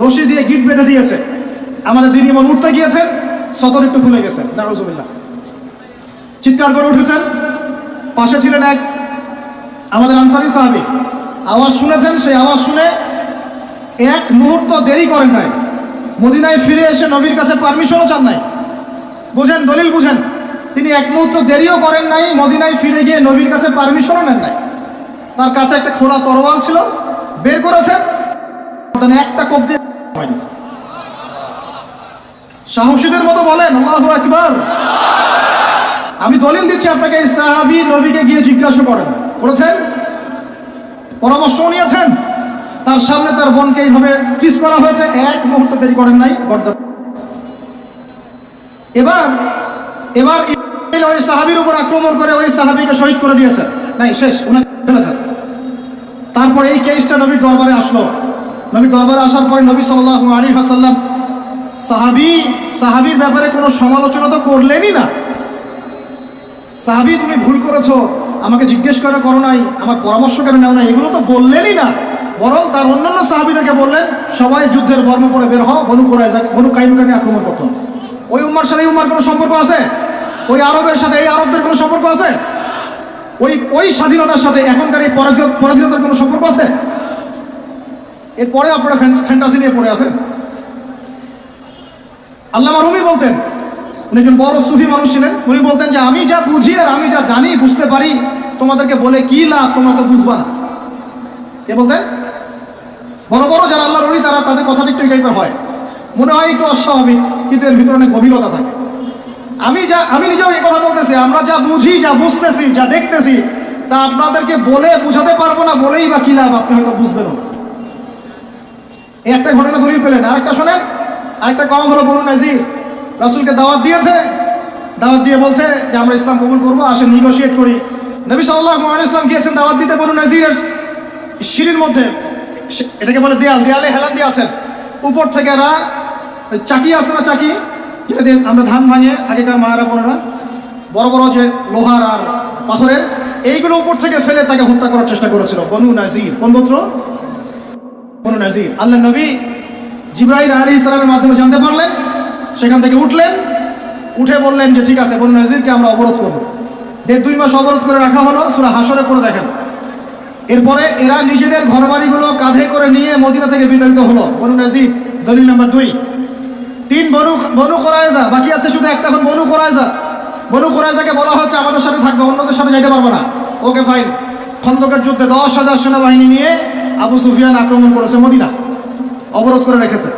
[SPEAKER 1] রশি দিয়ে গিট বেঁধে দিয়েছে। আমাদের দিনী বোন উঠতে গিয়েছেন, সদর একটু খুলে গেছে, নাউজুবিল্লাহ, চিৎকার করে উঠেছেন। পাশে ছিলেন এক আমাদের আনসারী সাহাবী, আওয়াজ শুনেছেন। সেই আওয়াজ শুনে এক মুহূর্ত দেরি করেন নাই, মদিনায় ফিরে এসে নবীর কাছে পারমিশনও চান নাই। বুঝেন, দলিল বুঝেন। তিনি এক মুহূর্ত দেরিও করেন নাই, মদিনায় ফিরে গিয়ে নবীর কাছে পারমিশনও নেন নাই। তার কাছে একটা খোলা তরোয়াল ছিল, বের করেছেন, একটা কোপ দিয়ে সাহসীদের মতো বলেন আল্লাহু আকবার। আমি দলিল দিচ্ছি আপনাকে, এই সাহাবী নবীকে গিয়ে জিজ্ঞাসা করেছেন, পরামর্শ নিয়েছেন। তার সামনে তার বোনকে এইভাবে টিস করা হয়েছে, এক মুহূর্ত দেরি করেন নাই। এবার ওই সাহাবীর উপর আক্রমণ করে ওই সাহাবীকে শহীদ করে দিয়েছেন, নাই শেষ, উনাকে ফেলেছেন। তারপরে এই কেসটা নবীর দরবারে আসলো। নবীর দরবারে আসার পরে নবী সাল্লাল্লাহু আলাইহি ওয়াসাল্লাম সাহাবীর ব্যাপারে কোনো সমালোচনা তো করলেনই না। সাহাবী, তুমি ভুল করেছো, আমাকে জিজ্ঞেস করো নাই, আমার পরামর্শ কেন নাও না, এগুলো তো বললেনই না। বরং তার অন্যান্য সাহাবীদেরকে বললেন সবাই যুদ্ধের বর্ম পরে বের হও, বনু কাইনুকাকে আক্রমণ করতে হবে। ওই উম্মার সাথে এই উম্মার কোনো সম্পর্ক আছে? ওই আরবের সাথে এই আরবদের কোনো সম্পর্ক আছে? ওই স্বাধীনতার সাথে এখনকার এই পরাধীনতার কোনো সম্পর্ক আছে? এরপরে আপনারা ফ্যান্টাসি নিয়ে পড়ে আছেন। আল্লামা রুমি বলতেন, উনি একজন বড় সুফি মানুষ ছিলেন, উনি বলতেন যে আমি যা বুঝি আর আমি যা জানি বুঝতে পারি, তোমাদেরকে বলে কি লাভ, তোমরা তো বুঝবা না। কে বলতেন? বড় বড় যারা আল্লাহর ওলি তারা, তাদের কথাটা একটু এই টাইপের হয়, মনে হয় একটু অস্বাভাবিক, কিন্তু এর ভিতরে অনেক গভীরতা থাকে। আমি নিজেও এই কথা বলতেছি, আমরা যা বুঝি, যা বুঝতেছি, যা দেখতেছি, তা আপনাদেরকে বলে বুঝাতে পারবো না, বলেই বা কি লাভ, আপনি হয়তো বুঝবেন না। এই একটা ঘটনা ধরিয়ে পেলেন। আরেকটা শোনেন, আরেকটা কম হলো বনু নাজির রাসূলকে দাওয়াত দিয়েছে, দাওয়াত দিয়ে বলছে যে আমরা ইসলাম কবুল করবো, আসে নেগোশিয়েট করি। নবী সাল্লাল্লাহু আলাইহি ওয়াসাল্লাম গিয়েছেন দাওয়াত দিতে বনু নাজিরের সিঁড়ির মধ্যে, এটাকে বলে দেয়ালে হেলান দিয়ে আছেন। উপর থেকে এরা চাকি আছে না, চাকি যেটা দিয়ে আমরা ধান ভাঙে আগেকার মায়েরা বোনেরা, বড় বড় যে লোহার আর পাথরের, এইগুলো উপর থেকে ফেলে তাকে হত্যা করার চেষ্টা করেছিল বনু নাজির। কোন গোত্র? বনু নাজির। আল্লাহ নবী জিবরাইল আলাইহিস সালামের মাধ্যমে জানতে পারলেন, সেখান থেকে উঠলেন, উঠে বললেন যে ঠিক আছে বনু নাজিরকে আমরা অবরোধ করব। 1.5-2 মাস অবরোধ করে রাখা হলো, সূরা হাসরে পড়ে দেখেন। এরপরে এরা নিজেদের ঘরবাড়িগুলো কাঁধে করে নিয়ে মদিনা থেকে বিতাড়িত হলো। বনু নাজির দলিল নাম্বার 2। 3 বনু কুরাইজা, বাকি আছে শুধু একটা, এখন বনু কুরাইজা। বনু কুরাইজাকে বলা হচ্ছে আমাদের সাথে থাকবে, অন্যদের সাথে যাইতে পারবো না। Okay fine. খন্দকের যুদ্ধে 10,000 সেনাবাহিনী নিয়ে আবু সুফিয়ান আক্রমণ করেছে মদিনা, অবরোধ করে রেখেছে।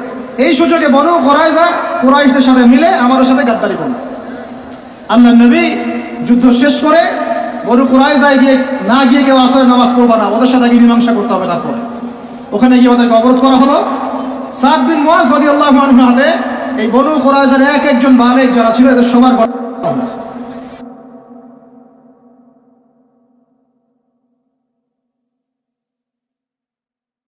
[SPEAKER 1] এই সুযোগে বনু কুরাইজা কুরাইশদের সাথে মিলে আমাদের সাথে গাদ্দারি করল। আল্লাহ নবী যুদ্ধ শেষ করে বনু কুরাইজায় গিয়ে না গিয়ে কেউ আসরের নামাজ পড়বা না, ওদের সাথে গিয়ে মীমাংসা করতে হবে। তারপরে ওখানে গিয়ে ওদেরকে অবরোধ করা হলো। সাদ বিন মুআজ রাদিয়াল্লাহু আনহু হাতে এই বনু কুরাইজার এক একজন বালেক যারা ছিল, এদের সবার গঠন হয়েছে।